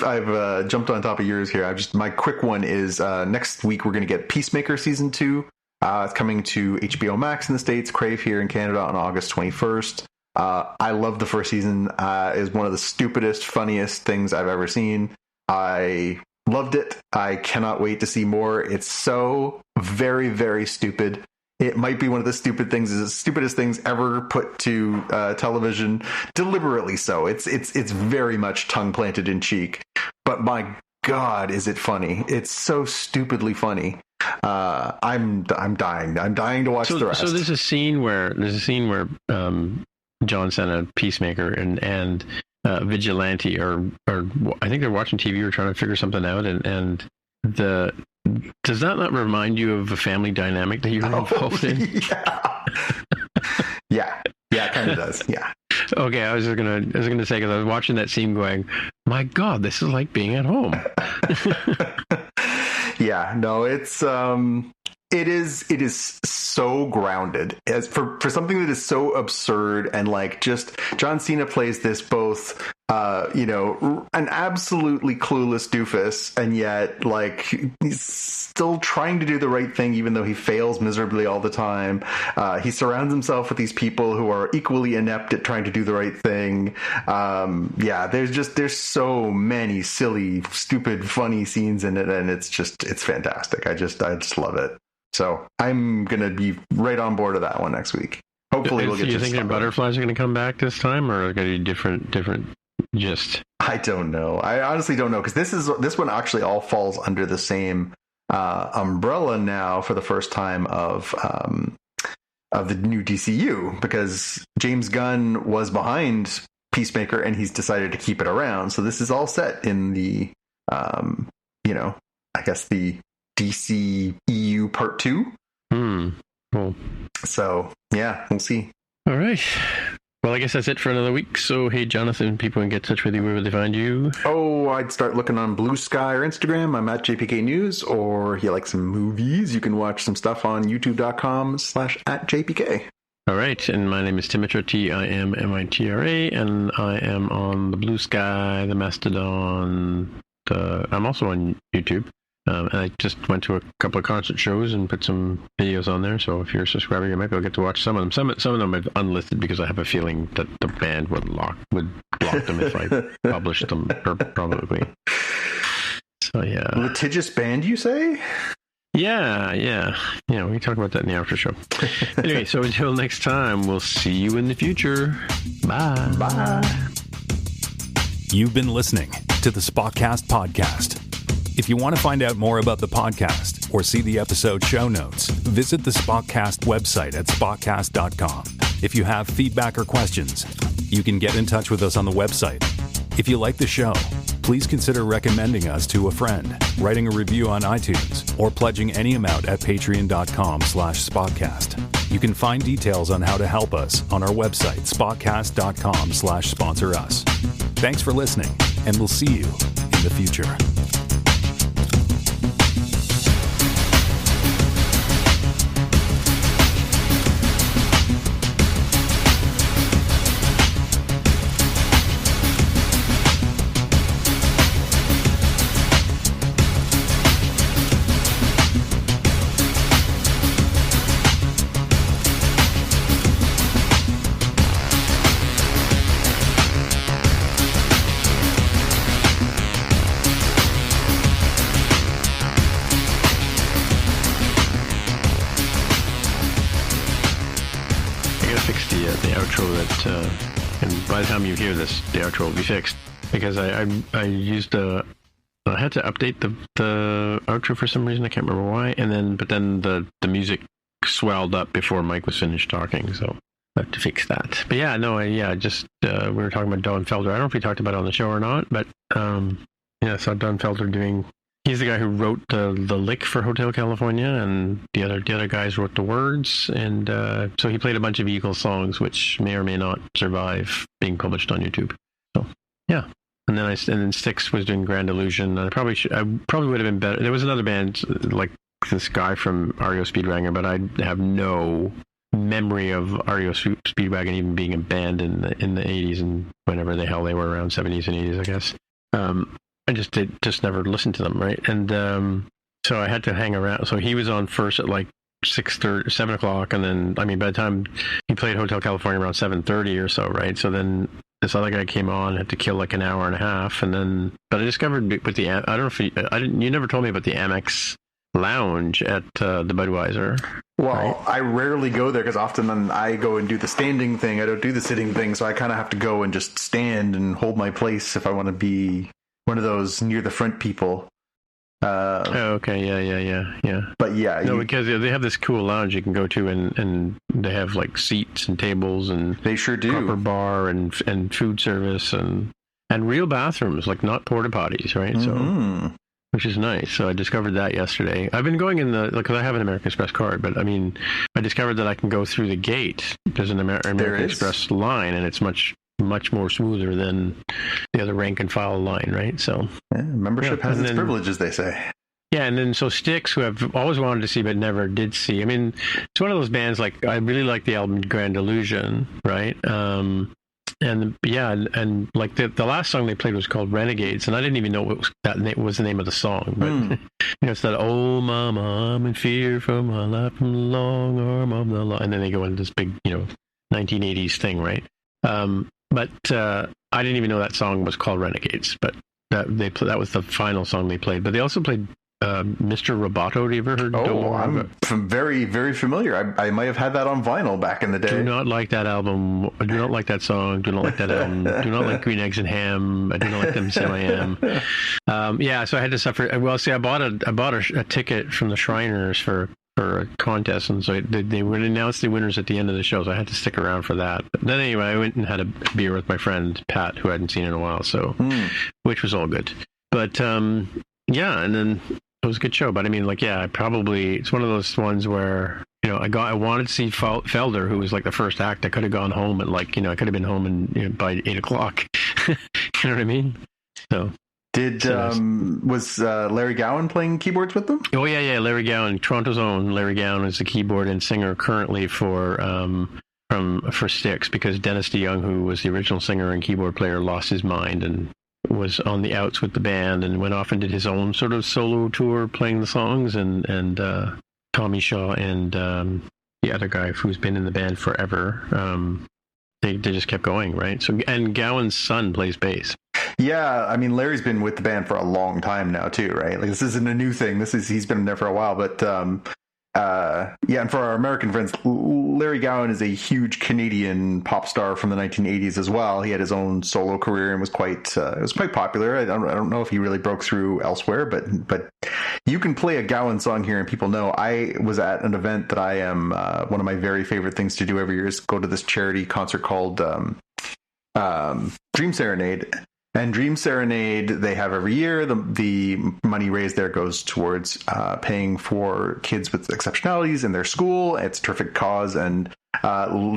I've jumped on top of yours here. My quick one is next week we're going to get Peacemaker season 2. It's coming to HBO Max in the States, Crave here in Canada on August 21st. I love the first season. Is one of the stupidest, funniest things I've ever seen. I loved it. I cannot wait to see more. It's so very, very stupid. It might be one of the stupidest things ever put to television, deliberately so. It's very much tongue planted in cheek. But my God, is it funny? It's so stupidly funny. I'm dying. I'm dying to watch the rest. So there's a scene where John Cena, Peacemaker, and Vigilante or I think they're watching TV or trying to figure something out, and does that not remind you of a family dynamic that you're involved in? Yeah, it kind of does. Yeah. Okay, I was gonna say, because I was watching that scene going, my God, this is like being at home. Yeah, no, it is so grounded as for something that is so absurd, and like, just John Cena plays this both an absolutely clueless doofus, and yet like he's still trying to do the right thing even though he fails miserably all the time. He surrounds himself with these people who are equally inept at trying to do the right thing. There's so many silly, stupid, funny scenes in it, and it's fantastic. I just love it. So I'm gonna be right on board of that one next week. Hopefully we'll get. You think your butterflies are going to come back this time, or are going to be different? Just I don't know. I honestly don't know, because this one actually all falls under the same umbrella now for the first time of the new DCU, because James Gunn was behind Peacemaker and he's decided to keep it around. So this is all set in the I guess the DC EU Part 2. Cool. So yeah, we'll see. All right. Well, I guess that's it for another week. So, hey, Jonathan, people can get in touch with you. Where would they find you? Oh, I'd start looking on Blue Sky or Instagram. I'm at JPK News. Or if you like some movies, you can watch some stuff on youtube.com/@JPK. All right. And my name is Timitra, Timmitra, and I am on the Blue Sky, the Mastodon. I'm also on YouTube. And I just went to a couple of concert shows and put some videos on there. So if you're a subscriber, you might be able to get to watch some of them. Some of them I've unlisted because I have a feeling that the band would block them if I published them, probably. So yeah. Litigious band, you say? Yeah. We talk about that in the after show. Anyway, so until next time, we'll see you in the future. Bye. Bye. You've been listening to the Spotcast podcast. If you want to find out more about the podcast or see the episode show notes, visit the Spotcast website at spotcast.com. If you have feedback or questions, you can get in touch with us on the website. If you like the show, please consider recommending us to a friend, writing a review on iTunes, or pledging any amount at patreon.com/spotcast. You can find details on how to help us on our website, spotcast.com/sponsor us. Thanks for listening, and we'll see you in the future. And by the time you hear this, the outro will be fixed, because I used I had to update the outro for some reason. I can't remember why. But then the music swelled up before Mike was finished talking, so I have to fix that. But yeah, no, we were talking about Don Felder. I don't know if we talked about it on the show or not, but I saw Don Felder he's the guy who wrote the lick for Hotel California, and the other guys wrote the words, and so he played a bunch of Eagles songs, which may or may not survive being published on YouTube. So yeah, and then Styx was doing Grand Illusion. I probably would have been better. There was another band like this guy from REO Speedwagon, but I have no memory of REO Speedwagon even being a band in the 80s and whenever the hell they were, around 70s and 80s, I guess. I just never listened to them, right? And so I had to hang around. So he was on first at like 7 o'clock, and then by the time he played Hotel California around 7:30 or so, right? So then this other guy came on, had to kill like an hour and a half, and then but I discovered with the I don't know if you never told me about the Amex Lounge at the Budweiser. Well, right? I rarely go there because often I go and do the standing thing. I don't do the sitting thing, so I kind of have to go and just stand and hold my place if I want to be one of those near the front people. Okay, yeah. But yeah, no, because they have this cool lounge you can go to, and they have like seats and tables, and they sure do. Proper bar and food service and real bathrooms, like not porta potties, right? So, which is nice. So I discovered that yesterday. I've been going because I have an American Express card, but I mean, I discovered that I can go through the gate. There's an American Express line, and it's much more smoother than the other rank and file line, right? So membership has its privileges, they say. Yeah, and then so Styx, who I've always wanted to see but never did see. I mean, it's one of those bands, like, I really like the album Grand Illusion, right? And like the last song they played was called Renegades, and I didn't even know that was the name of the song. But it's that, oh mama, I'm in fear for my life from the long arm of the law, and then they go into this big 1980s thing, right? But I didn't even know that song was called Renegades, but that was the final song they played. But they also played Mr. Roboto. Have you ever heard? Oh, I'm very, very familiar. I might have had that on vinyl back in the day. Do not like that album. I do not like that song. Do not like that album. Do not like Green Eggs and Ham. I do not like them. So I am. Yeah, so I had to suffer. Well, see, I bought a ticket from the Shriners for a contest, and so they would announce the winners at the end of the show, so I had to stick around for that. But then anyway, I went and had a beer with my friend Pat, who I hadn't seen in a while, so which was all good. But yeah, and then it was a good show. But I mean, like, yeah, it's one of those ones where I wanted to see Felder, who was like the first act. I could have gone home at I could have been home by 8:00. You know what I mean? So. Was Larry Gowan playing keyboards with them? Oh yeah, Larry Gowan, Toronto's own Larry Gowan, is the keyboard and singer currently for Styx, because Dennis DeYoung, who was the original singer and keyboard player, lost his mind and was on the outs with the band and went off and did his own sort of solo tour playing the songs, and Tommy Shaw and the other guy who's been in the band forever, they just kept going, right? So, and Gowan's son plays bass. Yeah, I mean, Larry's been with the band for a long time now too, right? Like, this isn't a new thing. He's been there for a while, but and for our American friends, Larry Gowan is a huge Canadian pop star from the 1980s as well. He had his own solo career and was quite popular. I don't know if he really broke through elsewhere, but you can play a Gowan song here and people know. I was at an event that I am one of my very favorite things to do every year is go to this charity concert called Dream Serenade. And Dream Serenade, they have every year. The money raised there goes towards paying for kids with exceptionalities in their school. It's a terrific cause, and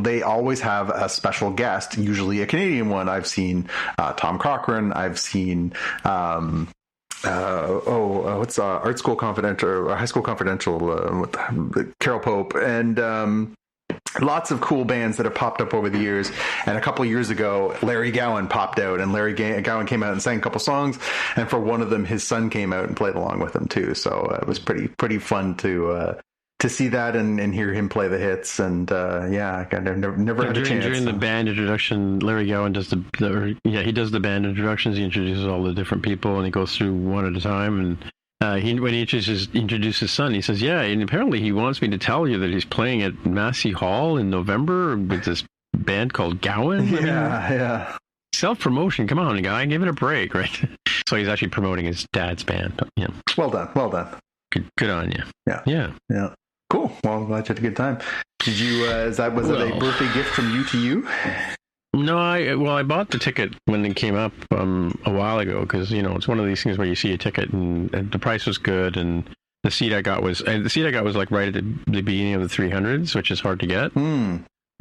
they always have a special guest, usually a Canadian one. I've seen Tom Cochrane. I've seen what's Art School Confidential or High School Confidential with Carol Pope, and lots of cool bands that have popped up over the years. And a couple of years ago, Larry Gowan popped out, and Larry Gowan came out and sang a couple songs. And for one of them, his son came out and played along with him too. So it was pretty fun to see that and hear him play the hits. And I kind of never had a chance. During the band introduction, Larry Gowan does he does the band introductions. He introduces all the different people, and he goes through one at a time. And when he introduces his son, he says, yeah, and apparently he wants me to tell you that he's playing at Massey Hall in November with this band called Gowan. Yeah. Self-promotion, come on, guy, give it a break, right? So he's actually promoting his dad's band. Yeah. Well done. Good on you. Yeah. Cool. Well, I'm glad you had a good time. Did you, was it a birthday gift from you to you? No, I bought the ticket when it came up a while ago, because it's one of these things where you see a ticket and the price was good, and the seat I got was like right at the beginning of the 300s, which is hard to get.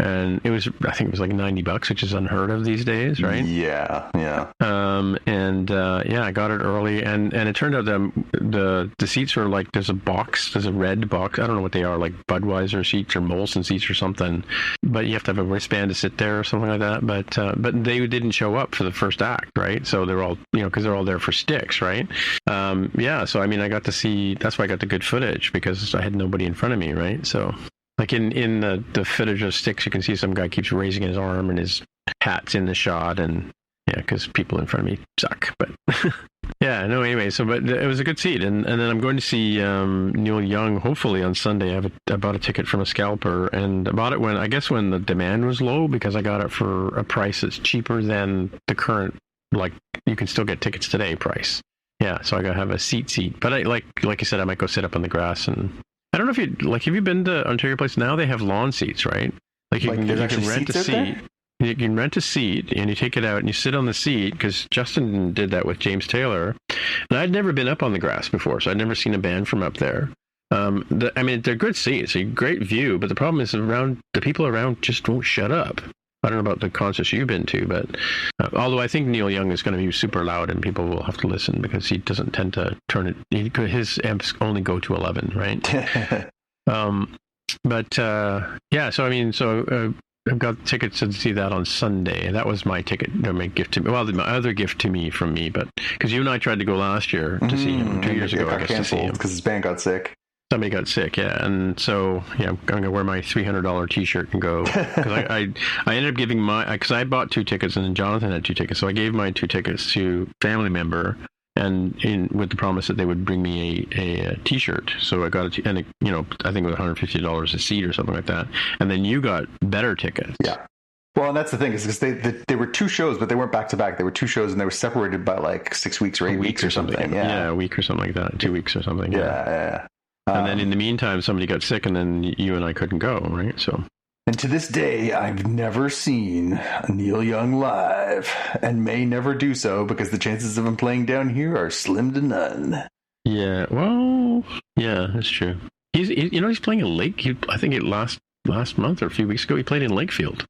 And I think it was like $90, which is unheard of these days, right? Yeah. I got it early, and it turned out the seats are like, there's a red box. I don't know what they are, like Budweiser seats or Molson seats or something. But you have to have a wristband to sit there or something like that. But they didn't show up for the first act, right? So they're all, because they're all there for Styx, right? So I mean, I got to see. That's why I got the good footage, because I had nobody in front of me, right? So. Like in the footage of Styx, you can see some guy keeps raising his arm and his hat's in the shot, and because people in front of me suck. But anyway. So, but it was a good seat, and then I'm going to see Neil Young hopefully on Sunday. I bought a ticket from a scalper, and I bought it when the demand was low, because I got it for a price that's cheaper than the current like you can still get tickets today price. Yeah, so I gotta have a seat. But I like you said, I might go sit up on the grass, and I don't know if you like. Have you been to Ontario Place? Now they have lawn seats, right? Like you can rent a seat. You can rent a seat and you take it out and you sit on the seat, because Justin did that with James Taylor. And I'd never been up on the grass before, so I'd never seen a band from up there. I mean, they're good seats, a great view, but the problem is the people around just won't shut up. I don't know about the concerts you've been to, but although I think Neil Young is going to be super loud and people will have to listen because he doesn't tend to turn it. His amps only go to 11, right? Yeah. So I mean, I've got tickets to see that on Sunday. That was my ticket, my gift to me. Well, my other gift to me from me, but because you and I tried to go last year to see him 2 years ago, I guess, to see him because his band got sick. Somebody got sick, yeah, and so I'm going to wear my $300 T-shirt and go. Because I ended up giving because I bought 2 tickets and then Jonathan had 2 tickets, so I gave my 2 tickets to a family member, and with the promise that they would bring me a T-shirt. So I got I think it was $150 a seat or something like that, and then you got better tickets. Yeah. Well, and that's the thing, is because they were 2 shows, but they weren't back to back. They were 2 shows, and they were separated by like 6 weeks or 8 weeks or something. Yeah, a week or something like that. 2 weeks or something. Yeah. And then in the meantime, somebody got sick, and then you and I couldn't go, right? So. And to this day, I've never seen Neil Young live, and may never do so because the chances of him playing down here are slim to none. Yeah, well, yeah, that's true. He's playing in Lake. I think last month or a few weeks ago, he played in Lakefield.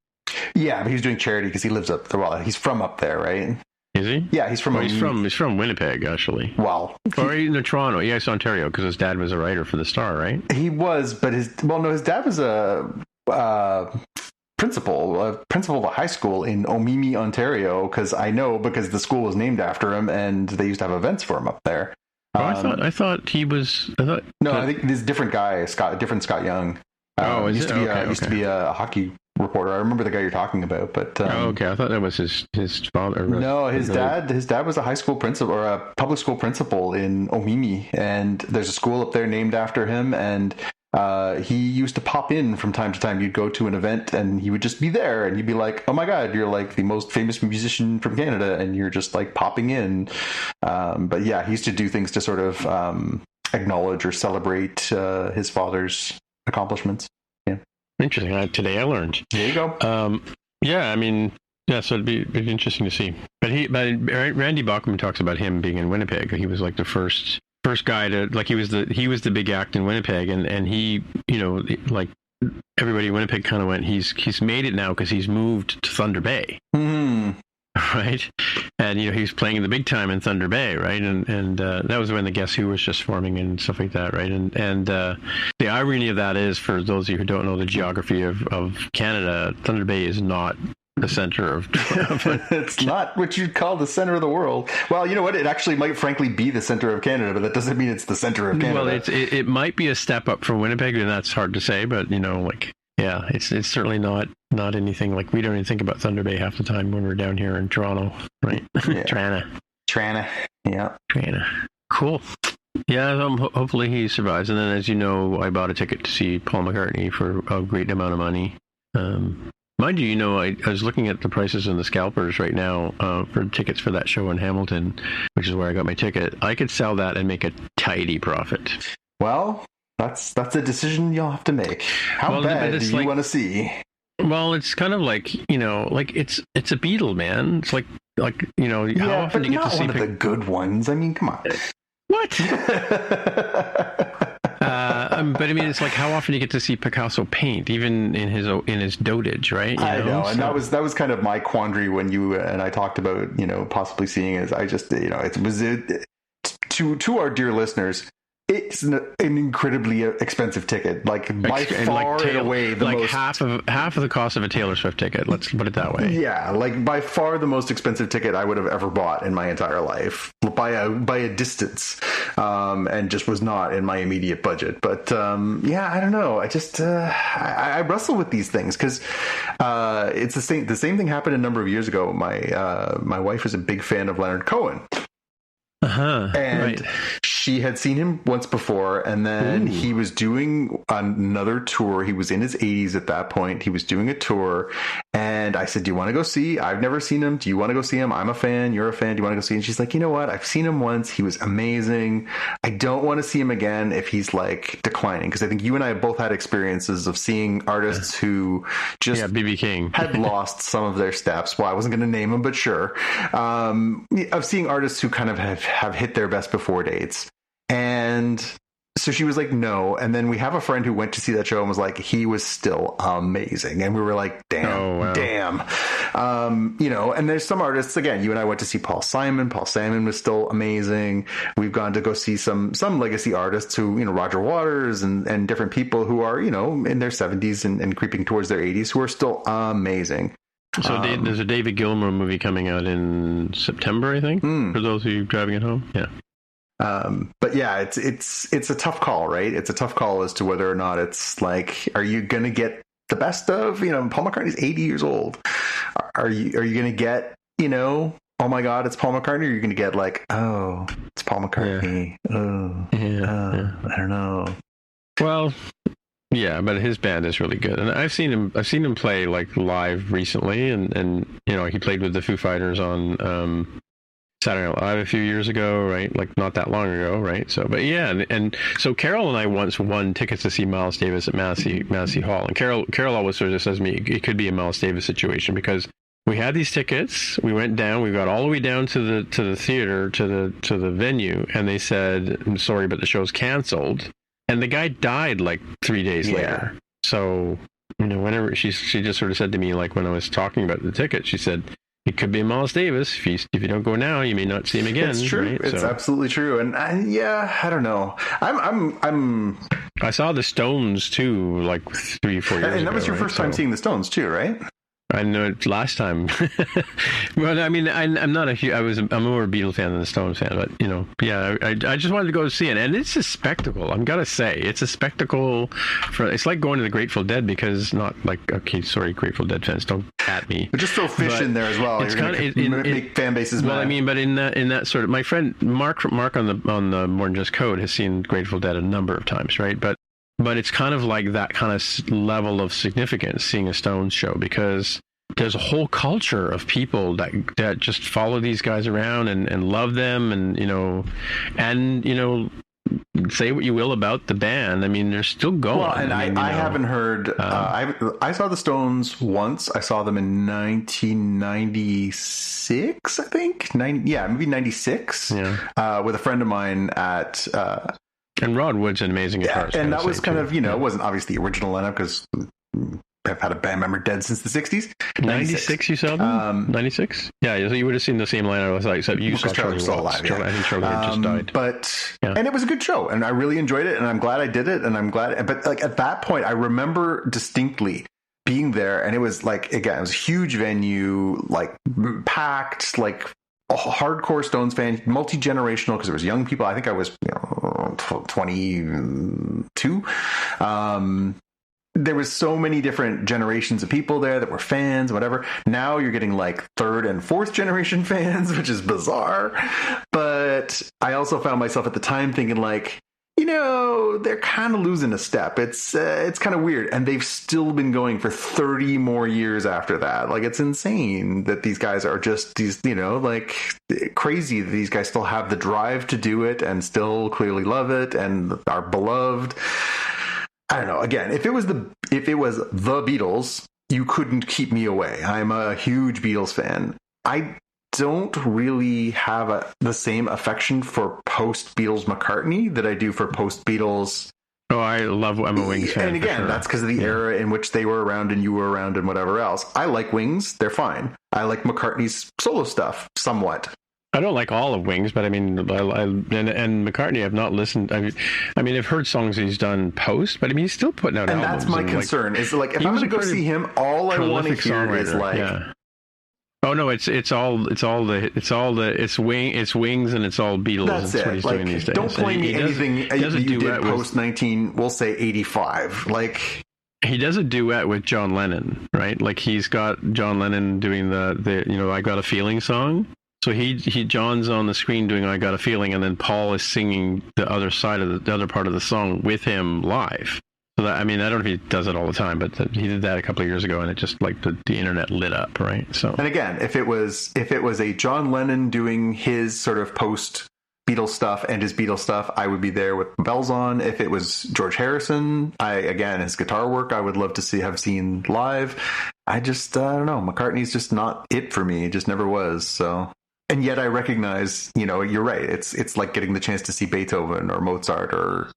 Yeah, but he's doing charity because he lives up there. Well, he's from up there, right? Is he? Yeah, he's from. He's from Winnipeg, actually. Well, or in Toronto. Yeah, it's Ontario because his dad was a writer for the Star, right? He was, but his dad was a principal of a high school in Omemee, Ontario. Because the school was named after him, and they used to have events for him up there. I thought he was. I think this different guy, Scott Young. Used to be a hockey reporter. I remember the guy you're talking about, but okay, I thought that was his father. No, his dad was a high school principal or a public school principal in Omemee, and there's a school up there named after him. And he used to pop in from time to time. You'd go to an event, and he would just be there, and you'd be like, "Oh my God, you're like the most famous musician from Canada," and you're just like popping in. But yeah, he used to do things to sort of acknowledge or celebrate his father's accomplishments. Yeah. Interesting. Today I learned. There you go. Yeah, I mean, yeah, so it'd be interesting to see. But Randy Bachman talks about him being in Winnipeg. He was like the first guy to, like, he was the big act in Winnipeg, and he, like everybody in Winnipeg kind of went, he's made it now because he's moved to Thunder Bay. Right, and he was playing the big time in Thunder Bay, right, and that was when the Guess Who was just forming and stuff like that, right, and the irony of that is, for those of you who don't know the geography of Canada, Thunder Bay is not the center of it's not what you'd call the center of the world. Well, you know what, it actually might frankly be the center of Canada, but that doesn't mean it's the center of Canada. Well, it might be a step up from Winnipeg, and that's hard to say, but yeah, it's certainly not anything, like, we don't even think about Thunder Bay half the time when we're down here in Toronto, right? Yeah. Trana. Yeah. Trana. Cool. Yeah, hopefully he survives. And then, as you know, I bought a ticket to see Paul McCartney for a great amount of money. Mind you, I was looking at the prices in the scalpers right now for tickets for that show in Hamilton, which is where I got my ticket. I could sell that and make a tidy profit. Well, that's a decision you'll have to make. How bad do you want to see? Well, it's kind of like, it's a Beatle, man. It's like how often do you get to see one of the good ones? I mean, come on. What? But I mean, it's like, how often do you get to see Picasso paint, even in his dotage, right? I know, and that was kind of my quandary when you and I talked about possibly seeing it. I just it was to our dear listeners. It's an incredibly expensive ticket, like by far and away the most, half of the cost of a Taylor Swift ticket. Let's put it that way. Yeah, like by far the most expensive ticket I would have ever bought in my entire life, by a distance, and just was not in my immediate budget. But yeah, I don't know. I just I wrestle with these things because it's the same thing happened a number of years ago. My wife is a big fan of Leonard Cohen. And she had seen him once before, and then he was doing another tour. He was in his 80s at that point. He was doing a tour, And I said, do you want to go see? I've never seen him. Do you want to go see him? I'm a fan. You're a fan. Do you want to go see him? And she's like, you know what? I've seen him once. He was amazing. I don't want to see him again if he's like declining. Because I think you and I have both had experiences of seeing artists who just B.B. King had lost some of their steps. Well, I wasn't going to name them, but sure. Of seeing artists who kind of have hit their best before dates. And so she was like, no. And then we have a friend who went to see that show and was like, he was still amazing. And we were like, damn. And there's some artists, again, you and I went to see Paul Simon. Paul Simon was still amazing. We've gone to go see some legacy artists who, Roger Waters and different people who are, in their 70s and creeping towards their 80s who are still amazing. So there's a David Gilmour movie coming out in September, I think, for those of you driving at home. Yeah. But yeah, it's a tough call, right? It's a tough call as to whether or not it's like, are you going to get the best of, Paul McCartney's 80 years old. Are you going to get, oh my God, it's Paul McCartney? Or are you going to get like, oh, it's Paul McCartney. Yeah. I don't know. Well, yeah, but his band is really good. And I've seen him play like live recently. And he played with the Foo Fighters on, Saturday Night Live a few years ago, right? Like not that long ago, right? So, but yeah, and so Carol and I once won tickets to see Miles Davis at Massey Hall, and Carol always sort of says to me, it could be a Miles Davis situation because we had these tickets, we went down, we got all the way down to the theater, to the venue, and they said, I'm sorry, but the show's canceled, and the guy died like 3 days later. So, whenever she just sort of said to me, like when I was talking about the ticket, she said, it could be Miles Davis. If you don't go now, you may not see him again. It's true. Right? It's absolutely true. And I don't know. I saw the Stones too, like 3-4 years ago. And that was your first time seeing the Stones too, right? I know it last time. Well, I mean, I'm not I'm more a Beatles fan than a Stones fan, but yeah, I just wanted to go see it, and it's a spectacle. I'm gotta say, it's a spectacle. It's like going to the Grateful Dead because Grateful Dead fans, don't at me. But just throw Fish in there as well. It's You're going to make fan bases mad. Well, I mean, but in that sort of, my friend Mark on the More Than Just Code has seen Grateful Dead a number of times, right? But it's kind of like that kind of level of significance seeing a Stones show because there's a whole culture of people that just follow these guys around and love them and say what you will about the band. I mean, they're still going. Well, and I haven't heard. I saw the Stones once. I saw them in 1996, I think. Maybe 96. Yeah. With a friend of mine at. And Rod Wood's an amazing guitarist. And that was kind of, it wasn't obviously the original lineup because I've had a band member dead since the 60s. 96 you saw them? 96? Yeah, so you would have seen the same lineup, except you saw Charlie still alive. I think Charlie had just died. And it was a good show, and I really enjoyed it, and I'm glad I did it, and I'm glad. But like at that point, I remember distinctly being there, and it was like, again, it was a huge venue, like packed, like a hardcore Stones fan, multi-generational, because there was young people. I think I was 22. There was so many different generations of people there that were fans, whatever. Now you're getting like third and fourth generation fans, which is bizarre. But I also found myself at the time thinking like, they're kind of losing a step. It's kind of weird. And they've still been going for 30 more years after that. Like, it's insane that these guys are just these, like crazy that these guys still have the drive to do it and still clearly love it and are beloved. I don't know. Again, if it was the Beatles, you couldn't keep me away. I'm a huge Beatles fan. I don't really have the same affection for post-Beatles McCartney that I do for post-Beatles. Oh, I love I'm a Wings fan. And again, that's because of the era in which they were around and you were around and whatever else. I like Wings. They're fine. I like McCartney's solo stuff somewhat. I don't like all of Wings, but I mean, and McCartney, I've not listened. I mean, I've heard songs he's done post, but I mean, he's still putting out albums. And that's my concern. Is like, if I'm going to go see him, all I want to hear is like. Yeah. Oh no, it's Wings and it's all Beatles. That's what he's doing these days. Don't play me anything you did post 85. Like. He does a duet with John Lennon, right? Like he's got John Lennon doing the I Got a Feeling song. So John's on the screen doing I Got a Feeling, and then Paul is singing the other side of the other part of the song with him live. So that, I mean, I don't know if he does it all the time, but he did that a couple of years ago, and it just like the internet lit up, right? So, and again, if it was a John Lennon doing his sort of post Beatles stuff and his Beatles stuff, I would be there with bells on. If it was George Harrison, his guitar work, I would love to have seen live. I don't know. McCartney's just not it for me. It just never was. So, and yet I recognize, you're right. It's like getting the chance to see Beethoven or Mozart or.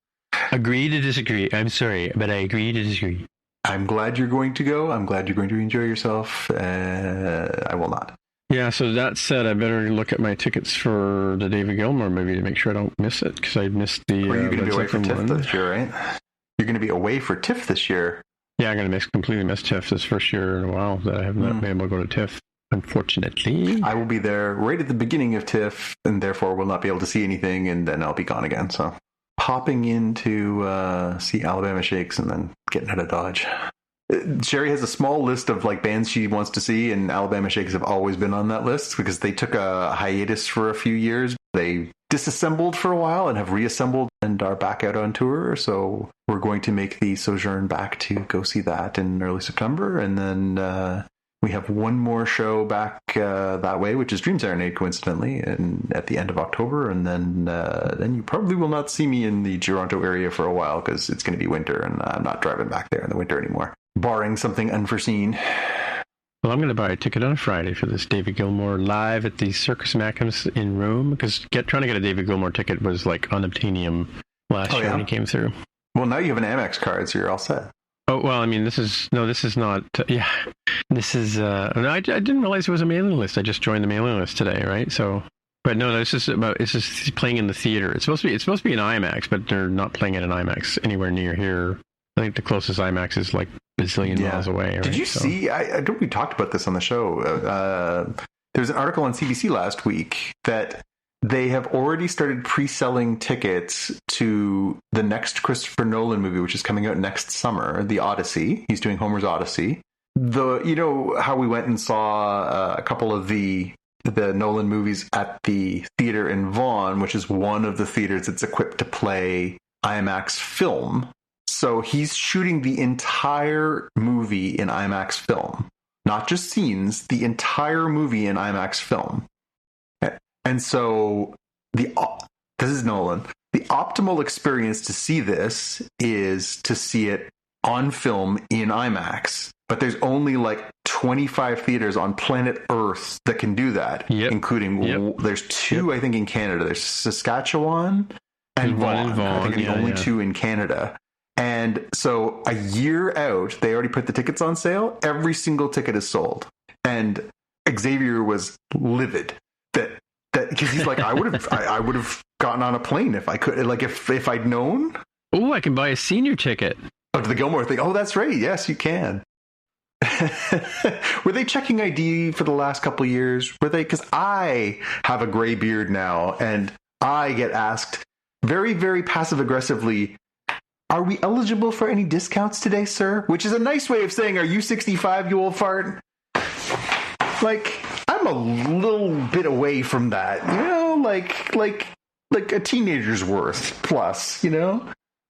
Agree to disagree. I'm sorry, but I agree to disagree. I'm glad you're going to go. I'm glad you're going to enjoy yourself. I will not. Yeah, so that said, I better look at my tickets for the David Gilmour movie to make sure I don't miss it, because I missed the. Are you going to be away for TIFF this year, right? You're going to be away for TIFF this year. Yeah, I'm going to completely miss TIFF this first year in a while that I have not been able to go to TIFF, unfortunately. I will be there right at the beginning of TIFF, and therefore will not be able to see anything, and then I'll be gone again, so. Popping in to see Alabama Shakes and then getting out of Dodge. Sherry has a small list of like bands she wants to see, and Alabama Shakes have always been on that list because they took a hiatus for a few years. They disassembled for a while and have reassembled and are back out on tour. So we're going to make the sojourn back to go see that in early September, and then we have one more show back that way, which is Dream Serenade, coincidentally, and at the end of October. And then you probably will not see me in the Toronto area for a while because it's going to be winter, and I'm not driving back there in the winter anymore, barring something unforeseen. Well, I'm going to buy a ticket on a Friday for this David Gilmour live at the Circus Maximus in Rome, because trying to get a David Gilmour ticket was like unobtainium last year when he came through. Well, now you have an Amex card, so you're all set. Oh, well, I mean, this is not, this is, no, I didn't realize it was a mailing list. I just joined the mailing list today, right? So, but no, it's just playing in the theater. It's supposed to be an IMAX, but they're not playing it in IMAX anywhere near here. I think the closest IMAX is like a bazillion miles away. Right? Did you see, I don't, we talked about this on the show. There's an article on CBC last week that they have already started pre-selling tickets to the next Christopher Nolan movie, which is coming out next summer, The Odyssey. He's doing Homer's Odyssey. How we went and saw a couple of the Nolan movies at the theater in Vaughan, which is one of the theaters that's equipped to play IMAX film. So he's shooting the entire movie in IMAX film, not just scenes, the entire movie in IMAX film. And so this is Nolan. The optimal experience to see this is to see it on film in IMAX. But there's only like 25 theaters on planet Earth that can do that, including there's two, I think, in Canada. There's Saskatchewan and Vaughan. I think are the only two in Canada. And so a year out, they already put the tickets on sale. Every single ticket is sold. And Xavier was livid that because he's like, I would have gotten on a plane if I could, like if I'd known. Oh, I can buy a senior ticket. Oh, to the Gilmour thing. Oh, that's right. Yes, you can. Were they checking ID for the last couple of years? Were they? Because I have a gray beard now, and I get asked very, very passive aggressively, "Are we eligible for any discounts today, sir?" Which is a nice way of saying, "Are you 65, you old fart?" Like, I'm a little bit away from that, like a teenager's worth plus,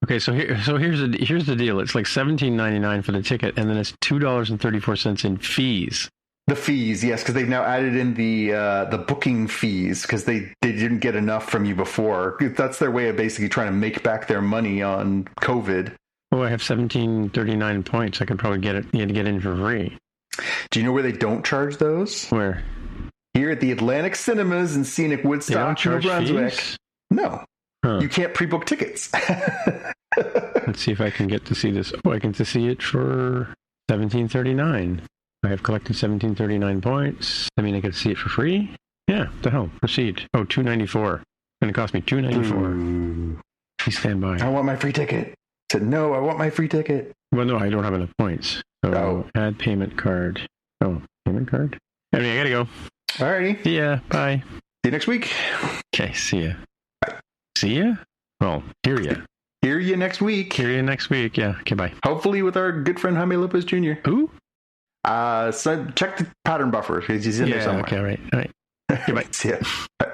Okay, so here's the deal. It's like $17.99 for the ticket, and then it's $2.34 in fees. The fees, yes, because they've now added in the booking fees because they didn't get enough from you before. That's their way of basically trying to make back their money on COVID. Oh, I have 1739 points. I could probably get in for free. Do you know where they don't charge those? Where? Here at the Atlantic Cinemas in scenic Woodstock, New Brunswick. Fees? No. Huh. You can't pre-book tickets. Let's see if I can get to see this. Oh, I can see it for $17.39. I have collected 1739 points. I mean, I could see it for free. Yeah, the hell. Proceed. Oh, $2.94. It's going to cost me $2.94. Please stand by. I want my free ticket. I said, no, I want my free ticket. Well, no, I don't have enough points. So add payment card. Oh, payment card? I mean, I got to go. Alrighty. See ya. Bye. See you next week. Okay, see ya. Bye. See ya? Well, hear ya. Hear you next week. Hear you next week. Yeah. Okay, bye. Hopefully with our good friend Jaime Lopez Jr. Who? So check the pattern buffer because he's in there somewhere. Okay, all right. Goodbye. See ya. Bye.